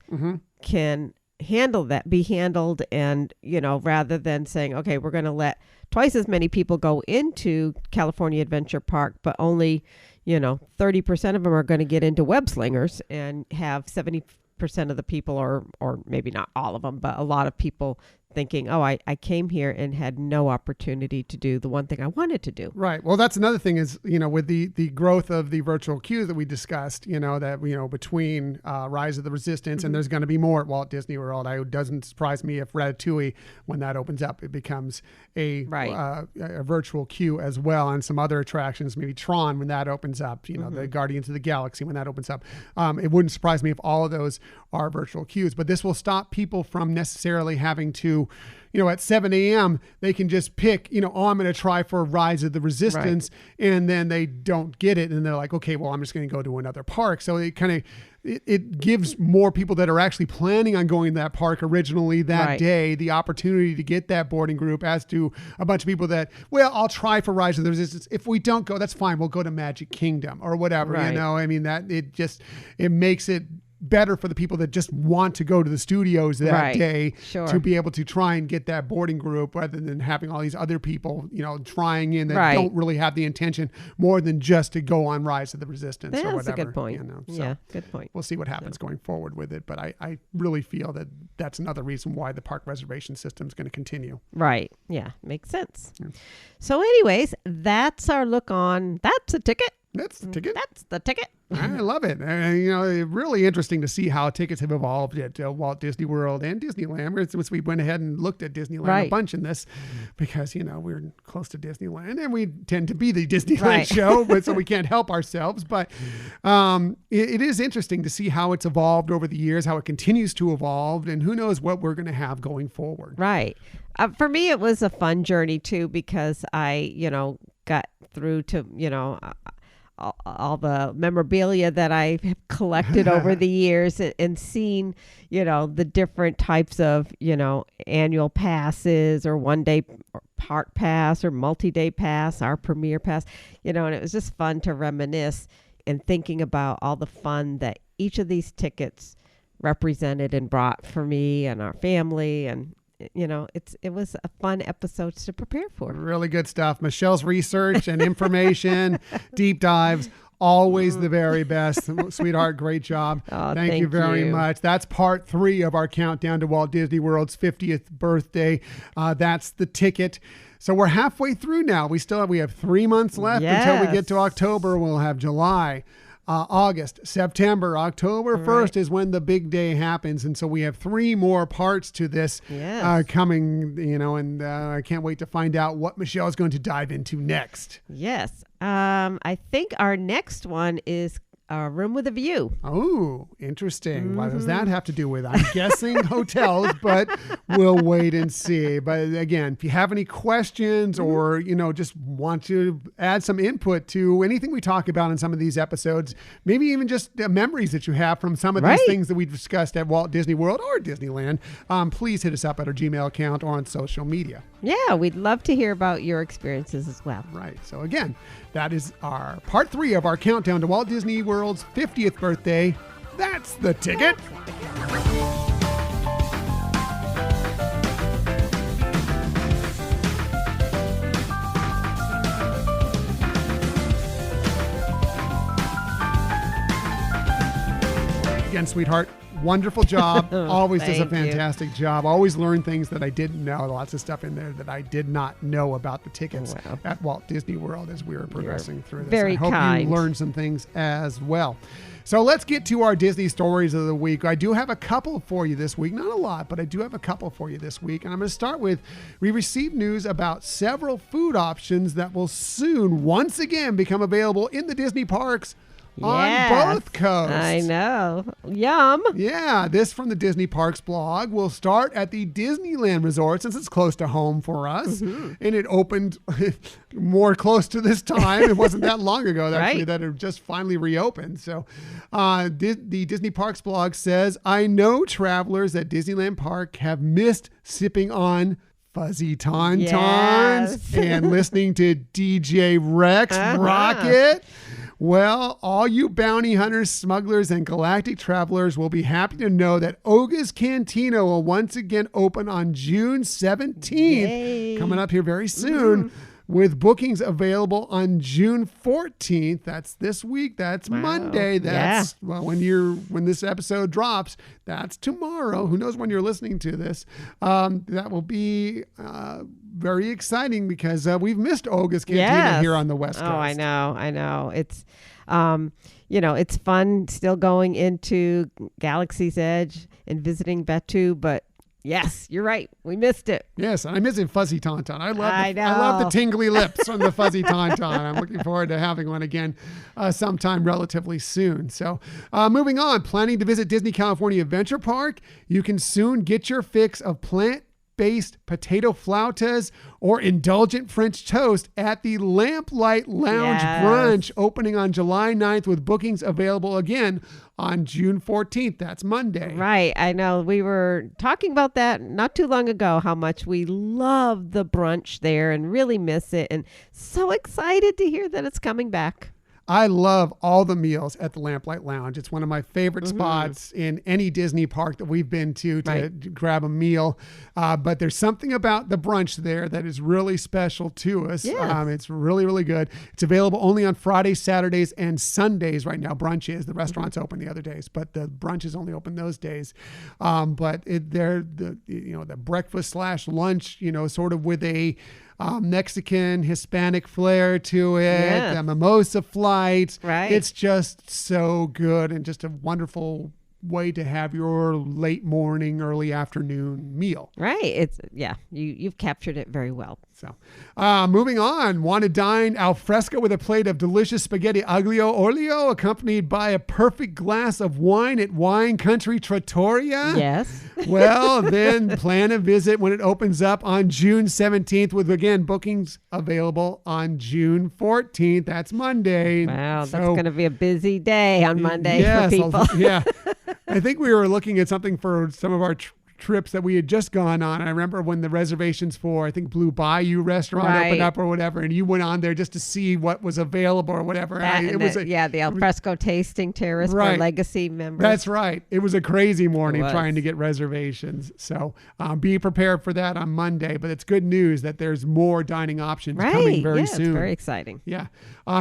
S2: can be handled. And, rather than saying, okay, we're going to let twice as many people go into California Adventure Park, but only, 30% of them are going to get into Web Slingers and have 70% of the people, or maybe not all of them, but a lot of people thinking, oh, I came here and had no opportunity to do the one thing I wanted to do.
S1: Right. Well, that's another thing is, with the growth of the virtual queue that we discussed, that, between Rise of the Resistance and there's going to be more at Walt Disney World. It doesn't surprise me if Ratatouille, when that opens up, it becomes a virtual queue as well. And some other attractions, maybe Tron, when that opens up, the Guardians of the Galaxy, when that opens up. It wouldn't surprise me if all of those are virtual queues, but this will stop people from necessarily having to, at 7 a.m., they can just pick, I'm going to try for Rise of the Resistance, and then they don't get it. And they're like, okay, well, I'm just going to go to another park. So it kind of, it gives more people that are actually planning on going to that park originally that day the opportunity to get that boarding group, as to a bunch of people that, well, I'll try for Rise of the Resistance. If we don't go, that's fine. We'll go to Magic Kingdom or whatever, I mean, that it makes it better for the people that just want to go to the studios that
S2: Right.
S1: day
S2: Sure.
S1: to be able to try and get that boarding group rather than having all these other people, trying in that
S2: Right.
S1: don't really have the intention more than just to go on Rise of the Resistance or
S2: That's
S1: whatever.
S2: a good point.
S1: So
S2: Yeah, good point.
S1: we'll see what happens going forward with it. But I really feel that that's another reason why the park reservation system is going to continue.
S2: Right. Yeah, makes sense. So anyways, that's our look on That's a Ticket.
S1: That's the ticket.
S2: That's the ticket.
S1: I love it. Really interesting to see how tickets have evolved at Walt Disney World and Disneyland. We went ahead and looked at Disneyland a
S2: Right.
S1: bunch in this because, we're close to Disneyland and we tend to be the Disneyland
S2: Right.
S1: show, but so we can't help ourselves. But it is interesting to see how it's evolved over the years, how it continues to evolve, and who knows what we're going to have going forward.
S2: Right. For me, it was a fun journey too, because I, got through to, all the memorabilia that I have collected over the years and seen, the different types of, annual passes or one-day park pass or multi-day pass, our premier pass, and it was just fun to reminisce and thinking about all the fun that each of these tickets represented and brought for me and our family. And it was a fun episode to prepare for.
S1: Really good stuff. Michelle's research and information, deep dives, always the very best. Sweetheart, great job.
S2: Oh,
S1: thank you very much. That's part 3 of our countdown to Walt Disney World's 50th birthday. That's the ticket. So we're halfway through now. We have 3 months left until we get to October. We'll have July, August, September, October 1st is when the big day happens. And so we have 3 more parts to this coming, and I can't wait to find out what Michelle is going to dive into next.
S2: Yes. I think our next one is a Room with a View.
S1: Oh, interesting. What does that have to do with? I'm guessing hotels, but we'll wait and see. But again, if you have any questions or, just want to add some input to anything we talk about in some of these episodes, maybe even just memories that you have from some of these things that we discussed at Walt Disney World or Disneyland, please hit us up at our Gmail account or on social media.
S2: Yeah, we'd love to hear about your experiences as well.
S1: Right. So again, that is our part 3 of our countdown to Walt Disney World's 50th birthday. That's the ticket. Again, sweetheart, wonderful job. Always does a fantastic job. Always learn things that I didn't know. Lots of stuff in there that I did not know about the tickets at Walt Disney World as we were progressing through this.
S2: Very
S1: I hope
S2: kind.
S1: you learned some things as well. So let's get to our Disney stories of the week. I do have a couple for you this week. Not a lot, but I do have a couple for you this week. And I'm going to start with, we received news about several food options that will soon once again become available in the Disney parks on both coasts.
S2: I know. Yum.
S1: Yeah, this from the Disney Parks blog will start at the Disneyland Resort since it's close to home for us. And it opened more close to this time. It wasn't that long ago actually that it just finally reopened. So the Disney Parks blog says, I know travelers at Disneyland Park have missed sipping on fuzzy tauntauns and listening to DJ Rex rock it. Well, all you bounty hunters, smugglers, and galactic travelers will be happy to know that Oga's Cantina will once again open on June 17th, coming up here very soon, with bookings available on June 14th. That's this week. That's Monday. That's when this episode drops. That's tomorrow. Who knows when you're listening to this? That will be very exciting because we've missed Oga's Cantina here on the West Coast.
S2: Oh, I know. It's, it's fun still going into Galaxy's Edge and visiting Batuu, but yes, you're right. We missed it.
S1: Yes, and I'm missing Fuzzy Tauntaun. I love the tingly lips from the Fuzzy Tauntaun. I'm looking forward to having one again sometime relatively soon. So moving on, planning to visit Disney California Adventure Park? You can soon get your fix of plant-based potato flautas or indulgent French toast at the Lamplight Lounge Brunch, opening on July 9th with bookings available again on June 14th. That's Monday.
S2: Right. I know. We were talking about that not too long ago, how much we love the brunch there and really miss it. And so excited to hear that it's coming back.
S1: I love all the meals at the Lamplight Lounge. It's one of my favorite spots in any Disney park that we've been to grab a meal. But there's something about the brunch there that is really special to us.
S2: Yes.
S1: It's really, really good. It's available only on Fridays, Saturdays, and Sundays right now. Brunch is. The restaurant's open the other days, but the brunch is only open those days. But the breakfast / lunch, sort of with a Mexican, Hispanic flair to it,
S2: Yeah.
S1: the mimosa flight.
S2: Right.
S1: It's just so good and just a wonderful way to have your late morning, early afternoon meal.
S2: Right. You've captured it very well.
S1: So, moving on, want to dine al fresco with a plate of delicious spaghetti aglio olio accompanied by a perfect glass of wine at Wine Country Trattoria?
S2: Yes.
S1: Well, then plan a visit when it opens up on June 17th with, again, bookings available on June 14th. That's Monday.
S2: Wow, that's
S1: So,
S2: going to be a busy day on Monday
S1: yes,
S2: for people.
S1: Yeah. I think we were looking at something for some of our trips that we had just gone on. I remember when the reservations for, I think, Blue Bayou restaurant opened up or whatever, and you went on there just to see what was available or whatever.
S2: The al fresco tasting terrace for legacy members.
S1: That's right. It was a crazy morning trying to get reservations. So be prepared for that on Monday. But it's good news that there's more dining options coming very soon.
S2: It's very exciting.
S1: Yeah.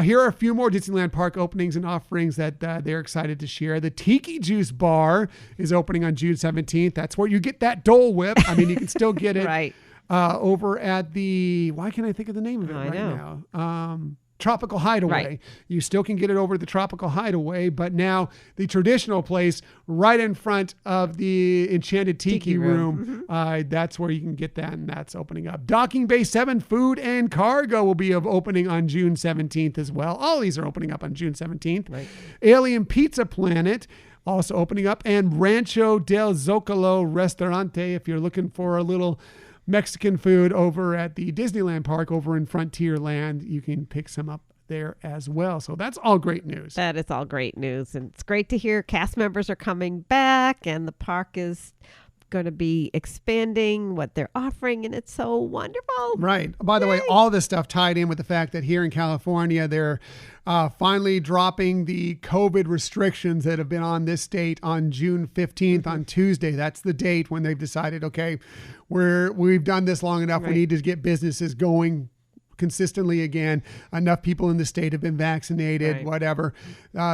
S1: Here are a few more Disneyland Park openings and offerings that they're excited to share. The Tiki Juice Bar is opening on June 17th. That's where you get that Dole Whip. I mean, you can still get it
S2: Right.
S1: over at the, why can't I think of the name of it now? Tropical Hideaway.
S2: Right.
S1: You still can get it over at the Tropical Hideaway, but now the traditional place right in front of the Enchanted Tiki Room, that's where you can get that, and that's opening up. Docking Bay 7 Food and Cargo will be opening on June 17th as well. All these are opening up on June 17th.
S2: Right.
S1: Alien Pizza Planet also opening up, and Rancho del Zocalo Restaurante if you're looking for a little Mexican food over at the Disneyland Park over in Frontierland. You can pick some up there as well. So that's all great news.
S2: That is all great news. And it's great to hear cast members are coming back and the park is going to be expanding what they're offering, and it's so wonderful.
S1: Right. By the way, all this stuff tied in with the fact that here in California, they're finally dropping the COVID restrictions that have been on this state on June 15th on Tuesday. That's the date when they've decided, okay, we've done this long enough. We need to get businesses going consistently again. Enough people in the state have been vaccinated, whatever.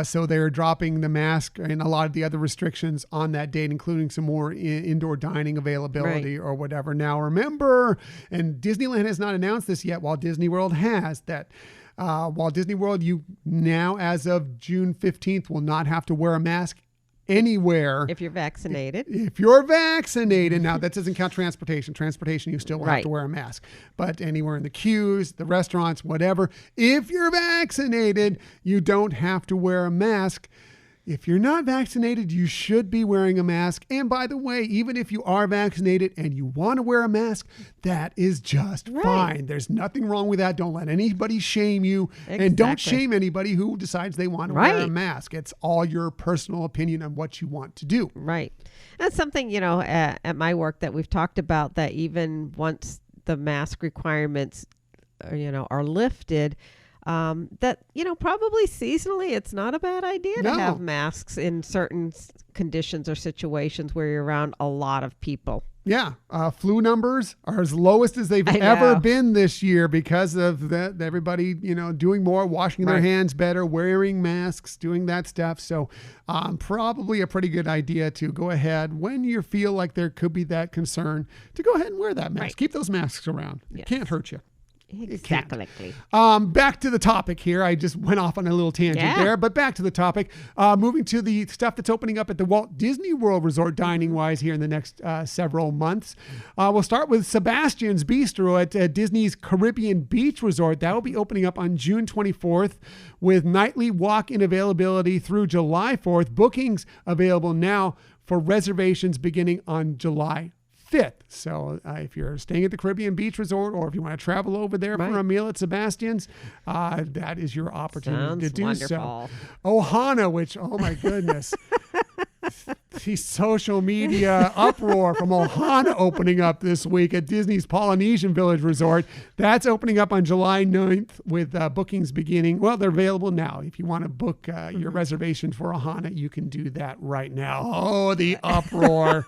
S1: So they're dropping the mask and a lot of the other restrictions on that date, including some more indoor dining availability or whatever. Now, remember, and Disneyland has not announced this yet, Walt Disney World has, that Walt Disney World, you now, as of June 15th, will not have to wear a mask anywhere.
S2: If you're vaccinated.
S1: If you're vaccinated. Now, that doesn't count transportation. Transportation, you still will have to wear a mask. But anywhere in the queues, the restaurants, whatever, if you're vaccinated, you don't have to wear a mask. If you're not vaccinated, you should be wearing a mask. And by the way, even if you are vaccinated and you want to wear a mask, that is just fine. There's nothing wrong with that. Don't let anybody shame you. And don't shame anybody who decides they want to wear a mask. It's all your personal opinion on what you want to do.
S2: Right. That's something, at my work that we've talked about, that even once the mask requirements, are lifted, that, probably seasonally, it's not a bad idea to have masks in certain conditions or situations where you're around a lot of people.
S1: Yeah. Flu numbers are as lowest as they've ever been this year because of that. Everybody, doing more, washing their hands better, wearing masks, doing that stuff. So probably a pretty good idea to go ahead when you feel like there could be that concern to go ahead and wear that mask. Keep those masks around. It can't hurt you.
S2: Exactly.
S1: Back to the topic here. I just went off on a little tangent there, but back to the topic. Moving to the stuff that's opening up at the Walt Disney World Resort dining-wise here in the next several months. We'll start with Sebastian's Bistro at Disney's Caribbean Beach Resort. That will be opening up on June 24th with nightly walk-in availability through July 4th. Bookings available now for reservations beginning on July 5th. So if you're staying at the Caribbean Beach Resort or if you want to travel over there for a meal at Sebastian's, that is your opportunity to do so. Ohana, which, oh my goodness. the social media uproar from Ohana opening up this week at Disney's Polynesian Village Resort. That's opening up on July 9th with bookings beginning. Well, they're available now. If you want to book your reservation for Ohana, you can do that right now. Oh, the uproar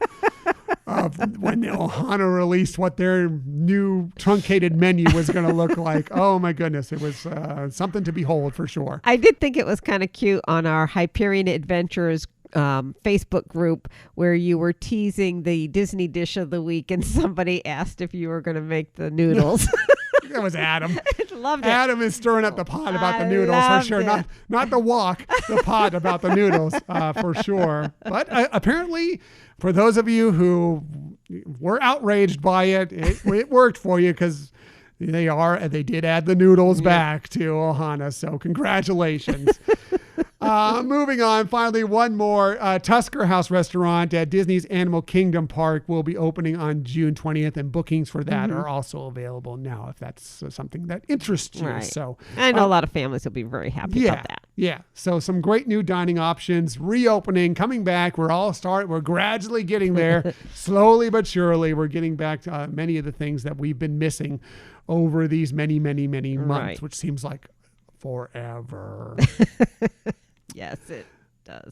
S1: of when Ohana released what their new truncated menu was going to look like. Oh, my goodness. It was something to behold for sure.
S2: I did think it was kind of cute on our Hyperion Adventures Facebook group where you were teasing the Disney dish of the week and somebody asked if you were going to make the noodles.
S1: That was Adam.
S2: I loved it.
S1: Adam is stirring up the pot about the noodles for sure. Not the wok, the pot about the noodles for sure. But apparently, for those of you who were outraged by it, it worked for you because they did add the noodles back to Ohana. So congratulations. Moving on, finally, one more. Tusker House Restaurant at Disney's Animal Kingdom Park will be opening on June 20th, and bookings for that are also available now if that's something that interests you.
S2: Right.
S1: So
S2: I know a lot of families will be very happy about that.
S1: Yeah. So some great new dining options, reopening, coming back. We're gradually getting there, slowly but surely. We're getting back to many of the things that we've been missing over these many, many, many months, which seems like forever.
S2: Yes, it does.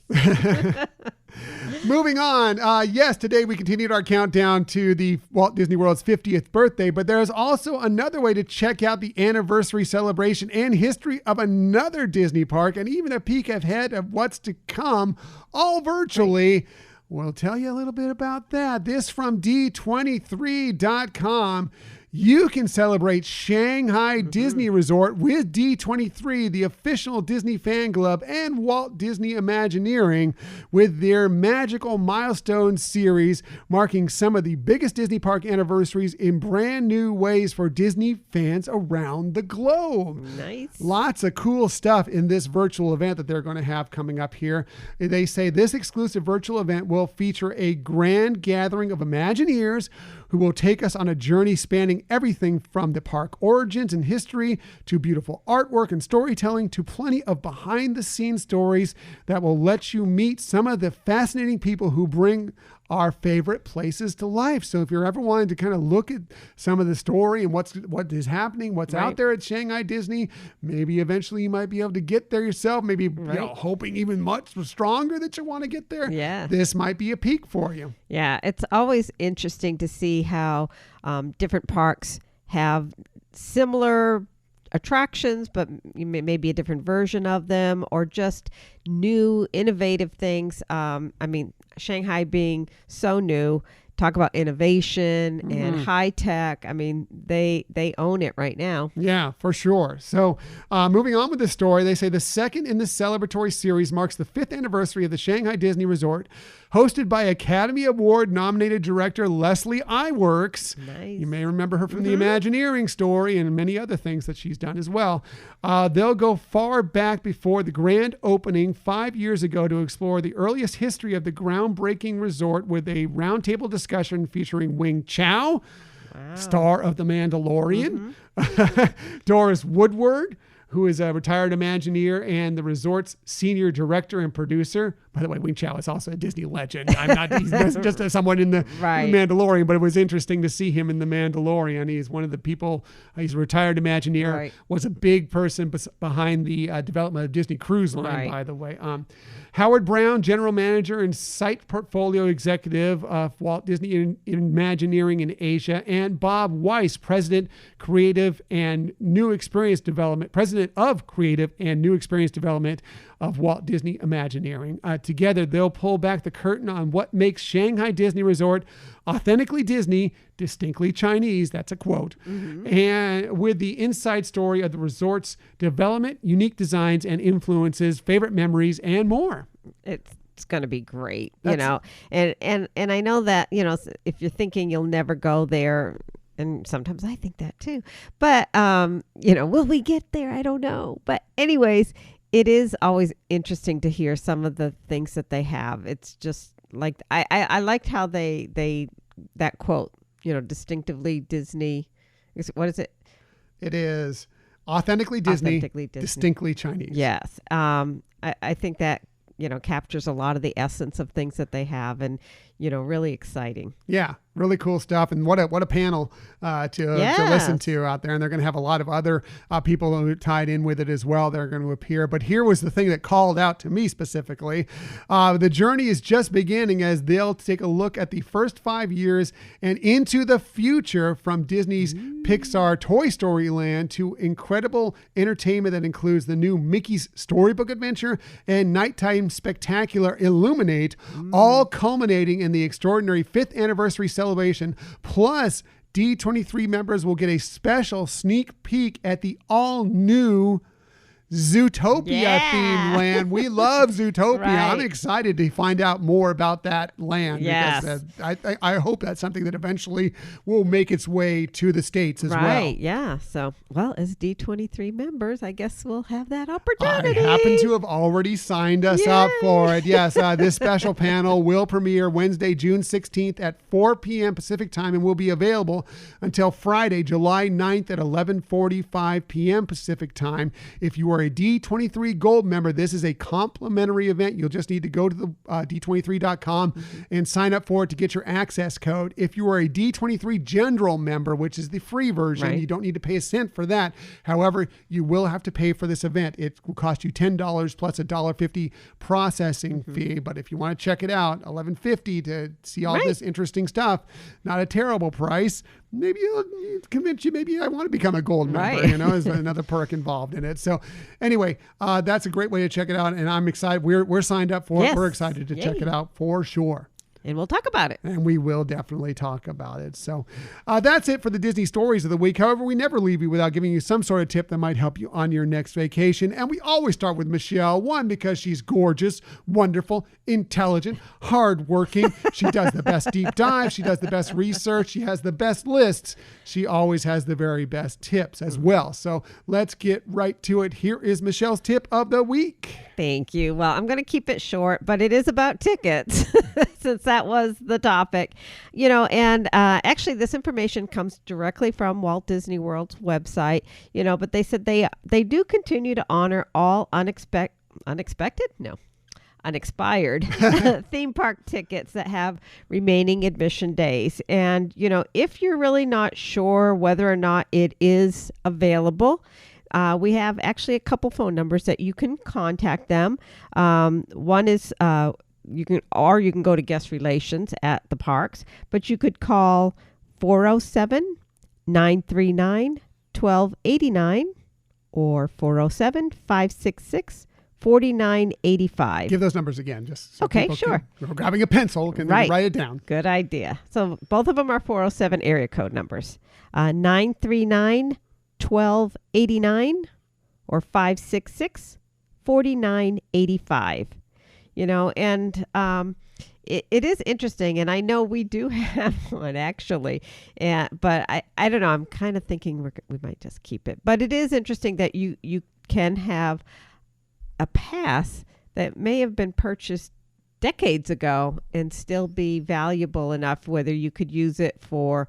S1: Moving on. Yes, today we continued our countdown to the Walt Disney World's 50th birthday, but there's also another way to check out the anniversary celebration and history of another Disney park and even a peek ahead of what's to come, all virtually. We'll tell you a little bit about that. This from D23.com. You can celebrate Shanghai Disney Resort with D23, the official Disney fan club, and Walt Disney Imagineering with their Magical Milestone series, marking some of the biggest Disney park anniversaries in brand new ways for Disney fans around the globe.
S2: Nice.
S1: Lots of cool stuff in this virtual event that they're going to have coming up here. They say this exclusive virtual event will feature a grand gathering of Imagineers who will take us on a journey spanning everything from the park origins and history to beautiful artwork and storytelling to plenty of behind-the-scenes stories that will let you meet some of the fascinating people who bring our favorite places to life. So if you're ever wanting to kind of look at some of the story and what is happening, what's out there at Shanghai Disney, maybe eventually you might be able to get there yourself, maybe hoping even much stronger that you want to get there.
S2: Yeah.
S1: This might be a peak for you.
S2: Yeah, it's always interesting to see how different parks have similar attractions, but maybe a different version of them, or just new, innovative things. Shanghai being so new, talk about innovation and high tech. I mean, they own it right now.
S1: Yeah, for sure. So moving on with the story, they say the second in the celebratory series marks the 5th anniversary of the Shanghai Disney Resort, hosted by Academy Award nominated director Leslie Iwerks.
S2: Nice.
S1: You may remember her from the Imagineering story and many other things that she's done as well. They'll go far back before the grand opening 5 years ago to explore the earliest history of the groundbreaking resort with a roundtable discussion featuring Wing Chow, star of The Mandalorian, Doris Woodward, who is a retired Imagineer and the resort's senior director and producer. By the way, Wing Chow is also a Disney legend. He's just someone in the Mandalorian, but it was interesting to see him in The Mandalorian. He's one of the people, he's a retired Imagineer, was a big person behind the development of Disney Cruise Line, by the way. Howard Brown, general manager and site portfolio executive of Walt Disney Imagineering in Asia, and Bob Weiss, president of Creative and New Experience Development of Walt Disney Imagineering. Together, they'll pull back the curtain on what makes Shanghai Disney Resort authentically Disney, distinctly Chinese, that's a quote, and with the inside story of the resort's development, unique designs and influences, favorite memories, and more.
S2: It's going to be great, and I know that, if you're thinking you'll never go there, and sometimes I think that too, but, will we get there? I don't know. But anyways, it is always interesting to hear some of the things that they have. It's just like, I liked how that quote, distinctively Disney. What is it?
S1: It is authentically Disney, distinctly Chinese.
S2: Yes. I think that captures a lot of the essence of things that they have, and really exciting.
S1: Yeah, really cool stuff. And what a panel to listen to out there. And they're going to have a lot of other people who tied in with it as well. They're going to appear. But here was the thing that called out to me specifically. The journey is just beginning as they'll take a look at the first 5 years and into the future, from Disney's Pixar Toy Story Land to incredible entertainment that includes the new Mickey's Storybook Adventure and Nighttime Spectacular Illuminate, all culminating in the extraordinary 5th anniversary celebration. Plus, D23 members will get a special sneak peek at the all-new Zootopia themed land. We love Zootopia.
S2: Right.
S1: I'm excited to find out more about that land.
S2: Yes.
S1: Because I hope that's something that eventually will make its way to the States as well.
S2: Right, yeah. So, as D23 members, I guess we'll have that opportunity.
S1: I happen to have already signed us up for it. Yes, this special panel will premiere Wednesday, June 16th at 4 p.m. Pacific time and will be available until Friday, July 9th at 11:45 p.m. Pacific time. If you are a D23 Gold member, this is a complimentary event. You'll just need to go to the D23.com and sign up for it to get your access code. If you are a D23 General member, which is the free version, you don't need to pay a cent for that. However, you will have to pay for this event. It will cost you $10 plus a $1.50 processing fee. But if you want to check it out, $11.50 to see all this interesting stuff, not a terrible price. Maybe it'll convince you, maybe I want to become a gold member, is another perk involved in it. So anyway, that's a great way to check it out. And I'm excited. We're signed up for it. We're excited to check it out for sure.
S2: And we'll talk about it.
S1: And we will definitely talk about it. So that's it for the Disney Stories of the Week. However, we never leave you without giving you some sort of tip that might help you on your next vacation. And we always start with Michelle. One, because she's gorgeous, wonderful, intelligent, hardworking. She does the best deep dive. She does the best research. She has the best lists. She always has the very best tips as well. So let's get right to it. Here is Michelle's tip of the week.
S2: Thank you. Well, I'm going to keep it short, but it is about tickets since that was the topic, and actually this information comes directly from Walt Disney World's website, but they said they do continue to honor all unexpired theme park tickets that have remaining admission days. And, if you're really not sure whether or not it is available, we have actually a couple phone numbers that you can contact them. One is you can go to guest relations at the parks, but you could call 407-939-1289 or 407-566-4985.
S1: Give those numbers again, just so
S2: okay, sure.
S1: Grabbing a pencil can write it down.
S2: Good idea. So both of them are 407 area code numbers. 939-1289 or 566-4985. And it is interesting, and I know we do have one actually, but I don't know. I'm kind of thinking we might just keep it. But it is interesting that you can have a pass that may have been purchased decades ago and still be valuable enough, whether you could use it for,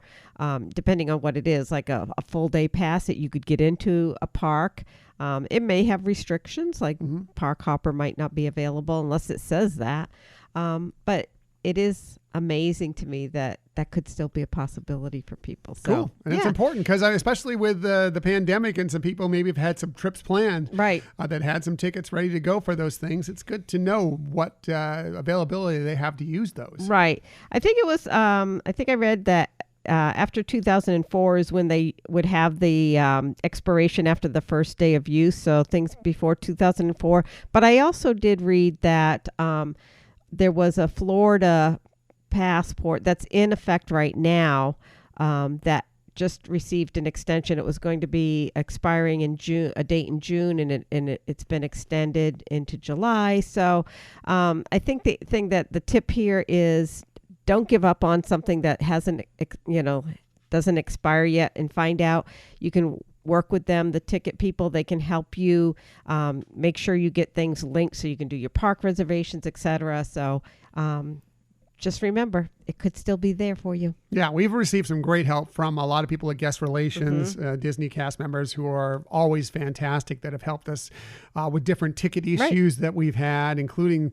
S2: depending on what it is, like a full day pass that you could get into a park. It may have restrictions, like Park Hopper might not be available unless it says that. But it is amazing to me that could still be a possibility for people. So,
S1: cool. And it's important because especially with the pandemic and some people maybe have had some trips planned that had some tickets ready to go for those things. It's good to know what availability they have to use those.
S2: Right. I think it was, I think I read that after 2004 is when they would have the expiration after the first day of use. So things before 2004. But I also did read that there was a Florida passport that's in effect right now that just received an extension. It was going to be expiring in June, a date in June, and it's been extended into July. So I think the thing that the tip here is, don't give up on something that hasn't, doesn't expire yet, and find out. You can work with them, the ticket people. They can help you make sure you get things linked so you can do your park reservations, etc. So just remember, it could still be there for you.
S1: Yeah, we've received some great help from a lot of people at Guest Relations, Disney cast members who are always fantastic that have helped us with different ticket issues that we've had, including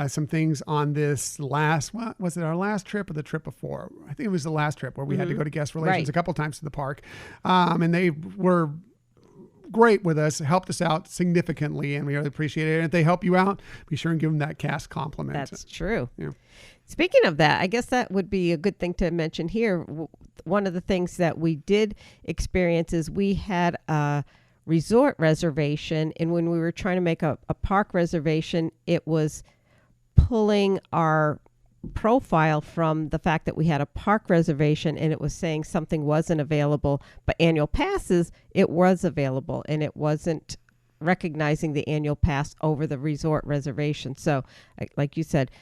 S1: some things on this last, was it our last trip or the trip before? I think it was the last trip where we had to go to Guest Relations a couple times to the park. And they were great with us, helped us out significantly, and we really appreciate it. And if they help you out, be sure and give them that cast compliment.
S2: That's true.
S1: Yeah.
S2: Speaking of that, I guess that would be a good thing to mention here. One of the things that we did experience is we had a resort reservation, and when we were trying to make a park reservation, it was pulling our profile from the fact that we had a park reservation, and it was saying something wasn't available, but annual passes, it was available, and it wasn't recognizing the annual pass over the resort reservation. So like you said,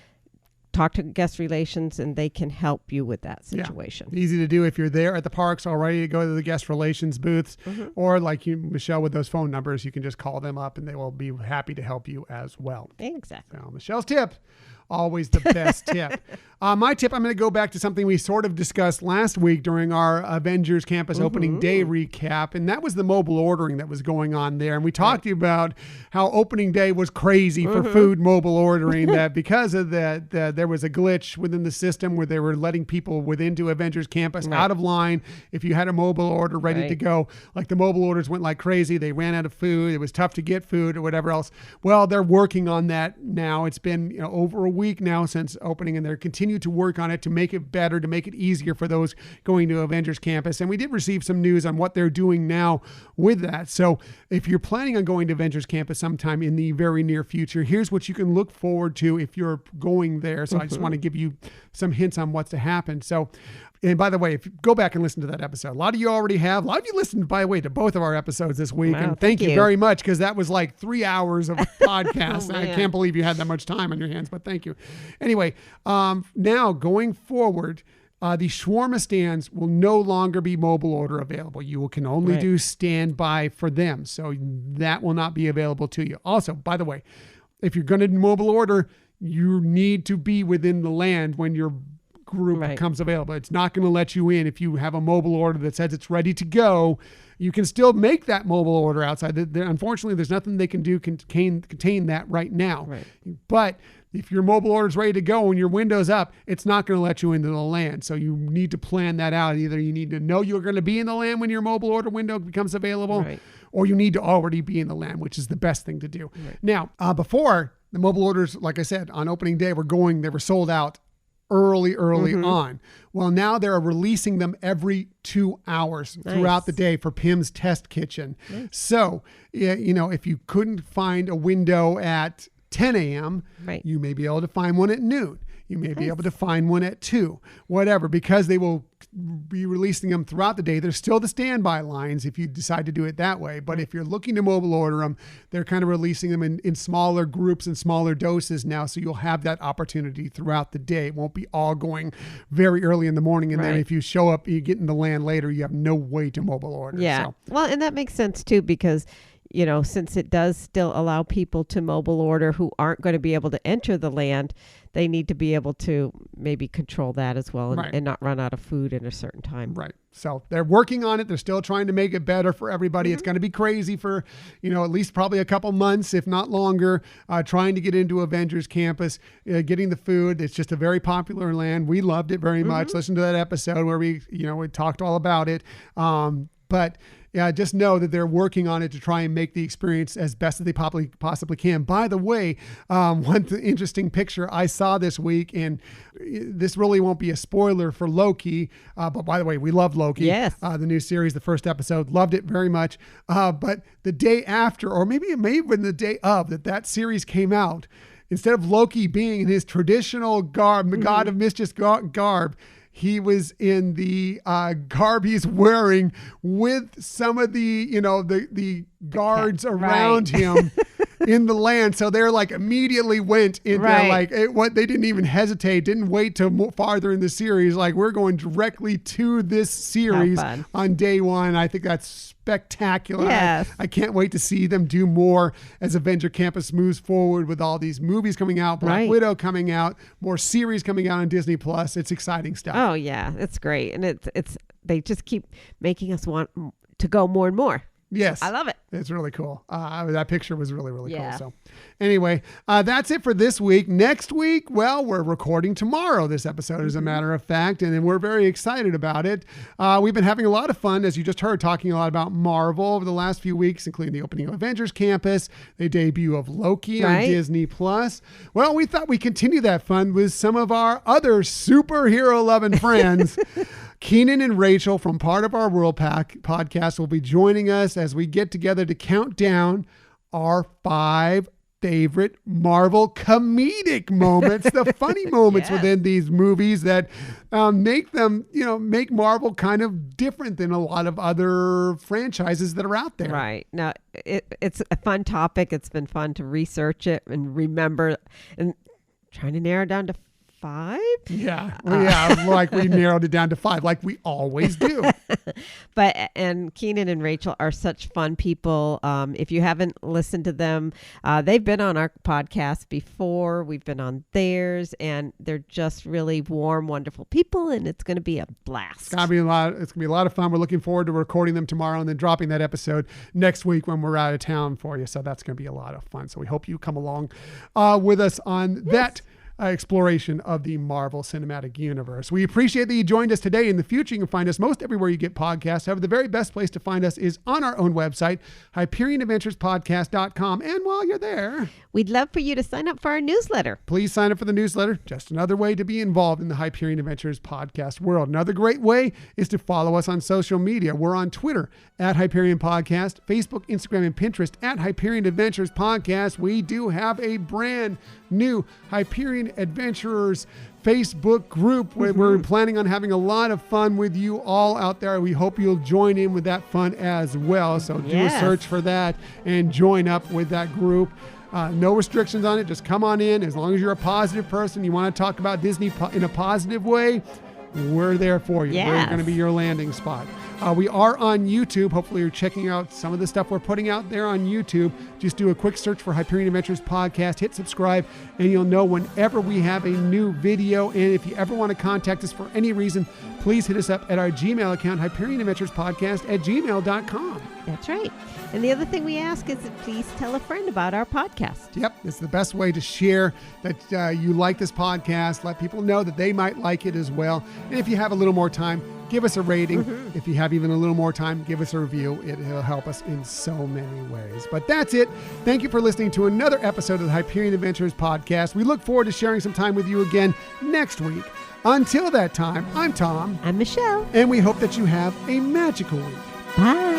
S2: talk to Guest Relations and they can help you with that situation.
S1: Yeah. Easy to do if you're there at the parks already, to go to the Guest Relations booths, or like you, Michelle, with those phone numbers, you can just call them up and they will be happy to help you as well.
S2: Exactly.
S1: So Michelle's tip, always the best tip. My tip, I'm going to go back to something we sort of discussed last week during our Avengers Campus opening day recap, and that was the mobile ordering that was going on there. And we talked to you about how opening day was crazy for food mobile ordering, that because of that, there was a glitch within the system where they were letting people within to Avengers Campus out of line if you had a mobile order ready to go. Like the mobile orders went like crazy. They ran out of food. It was tough to get food or whatever else. Well, they're working on that now. It's been over a week now since opening, and they're continue to work on it to make it better, to make it easier for those going to Avengers Campus. And we did receive some news on what they're doing now with that. So if you're planning on going to Avengers Campus sometime in the very near future, here's what you can look forward to if you're going there. So I just want to give you some hints on what's to happen. So, and by the way, if you go back and listen to that episode, a lot of you already have. A lot of you listened, by the way, to both of our episodes this week.
S2: Wow,
S1: and thank you very much, because that was like 3 hours of a podcast. I can't believe you had that much time on your hands, but thank you. Anyway, now going forward, the shawarma stands will no longer be mobile order available. You can only do standby for them. So that will not be available to you. Also, by the way, if you're going to mobile order, you need to be within the land when your group becomes available. It's not going to let you in if you have a mobile order that says it's ready to go. You can still make that mobile order outside. Unfortunately, there's nothing they can do contain that right now. But if your mobile order is ready to go and your window's up, it's not going to let you into the land. So you need to plan that out. Either you need to know you're going to be in the land when your mobile order window becomes available, or you need to already be in the land, which is the best thing to do. Now, before, the mobile orders, like I said, on opening day, they were sold out early on. Well, now they're releasing them every 2 hours throughout the day for Pim's Test Kitchen. So, if you couldn't find a window at 10 a.m., you may be able to find one at noon. You may be able to find one at 2, whatever, because they will be releasing them throughout the day. There's still the standby lines if you decide to do it that way. But if you're looking to mobile order them, they're kind of releasing them in smaller groups and smaller doses now. So you'll have that opportunity throughout the day. It won't be all going very early in the morning. And then if you show up, you get in the land later, you have no way to mobile order.
S2: Yeah. Well, and that makes sense too, because since it does still allow people to mobile order who aren't going to be able to enter the land, they need to be able to maybe control that as well and not run out of food at a certain time.
S1: Right. So they're working on it. They're still trying to make it better for everybody. It's going to be crazy for, at least probably a couple months, if not longer, trying to get into Avengers Campus, getting the food. It's just a very popular land. We loved it very much. Listen to that episode where we talked all about it. But just know that they're working on it to try and make the experience as best as they possibly can. By the way, one interesting picture I saw this week, and this really won't be a spoiler for Loki, but by the way, we love Loki.
S2: Yes.
S1: The new series, the first episode, loved it very much. But the day after, or maybe it may have been the day of that series came out, instead of Loki being in his traditional garb, the god of mischief garb, he was in the garb he's wearing with some of the, the guards around him. in the land. So they're like immediately went into
S2: Right.
S1: what they didn't even hesitate, didn't wait till farther in the series. Like, we're going directly to this series
S2: fun.
S1: on day one. I think that's spectacular.
S2: Yes.
S1: I can't wait to see them do more as Avenger Campus moves forward with all these movies coming out, Black
S2: Right.
S1: Widow coming out, more series coming out on Disney Plus. It's exciting stuff.
S2: Oh yeah, it's great, and it's they just keep making us want to go more and more.
S1: Yes.
S2: I love it.
S1: It's really cool. That picture was really, really
S2: Yeah.
S1: cool. So anyway, that's it for this week. Next week, well, we're recording tomorrow, this episode, as a matter of fact, and we're very excited about it. We've been having a lot of fun, as you just heard, talking a lot about Marvel over the last few weeks, including the opening of Avengers Campus, the debut of Loki on
S2: Right.
S1: Disney Plus. Well, we thought we'd continue that fun with some of our other superhero-loving friends. Keenan and Rachel from Part of Our World podcast will be joining us as we get together to count down our 5 favorite Marvel comedic moments, the funny moments
S2: Yes.
S1: within these movies that make them, make Marvel kind of different than a lot of other franchises that are out there.
S2: Right. Now, it's a fun topic. It's been fun to research it and remember, and trying to narrow down to 5.
S1: Yeah. Like we narrowed it down to 5, like we always do.
S2: And Keenan and Rachel are such fun people. If you haven't listened to them, they've been on our podcast before. We've been on theirs, and they're just really warm, wonderful people, and it's going to be a blast.
S1: It's gonna be a lot of fun. We're looking forward to recording them tomorrow and then dropping that episode next week when we're out of town for you. So that's gonna be a lot of fun. So we hope you come along with us on that exploration of the Marvel Cinematic Universe. We appreciate that you joined us today. In the future, you can find us most everywhere you get podcasts. However, the very best place to find us is on our own website, HyperionAdventuresPodcast.com. And while you're there,
S2: We'd love for you to sign up for our newsletter.
S1: please sign up for the newsletter. Just another way to be involved in the Hyperion Adventures podcast world. Another great way is to follow us on social media. We're on Twitter at Hyperion Podcast, Facebook, Instagram, and Pinterest at Hyperion Adventures Podcast. We do have a brand new Hyperion Adventurers Facebook group where we're planning on having a lot of fun with you all out there. We hope you'll join in with that fun as well. So do a
S2: Yes.
S1: search for that and join up with that group. No restrictions on it. Just come on in. As long as you're a positive person, you want to talk about Disney in a positive way, we're there for you. We're
S2: Yes.
S1: going to be your landing spot. We are on YouTube. Hopefully you're checking out some of the stuff we're putting out there on YouTube. Just do a quick search for Hyperion Adventures Podcast, hit subscribe, and you'll know whenever we have a new video. And if you ever want to contact us for any reason, please hit us up at our Gmail account, HyperionAdventuresPodcast@gmail.com.
S2: That's right. And the other thing we ask is that please tell a friend about our podcast.
S1: Yep, it's the best way to share that you like this podcast. Let people know that they might like it as well. And if you have a little more time, give us a rating. If you have even a little more time, give us a review. It'll help us in so many ways. But that's it. Thank you for listening to another episode of the Hyperion Adventures podcast. We look forward to sharing some time with you again next week. Until that time, I'm Tom,
S2: I'm Michelle.
S1: and we hope that you have a magical week.
S2: Bye.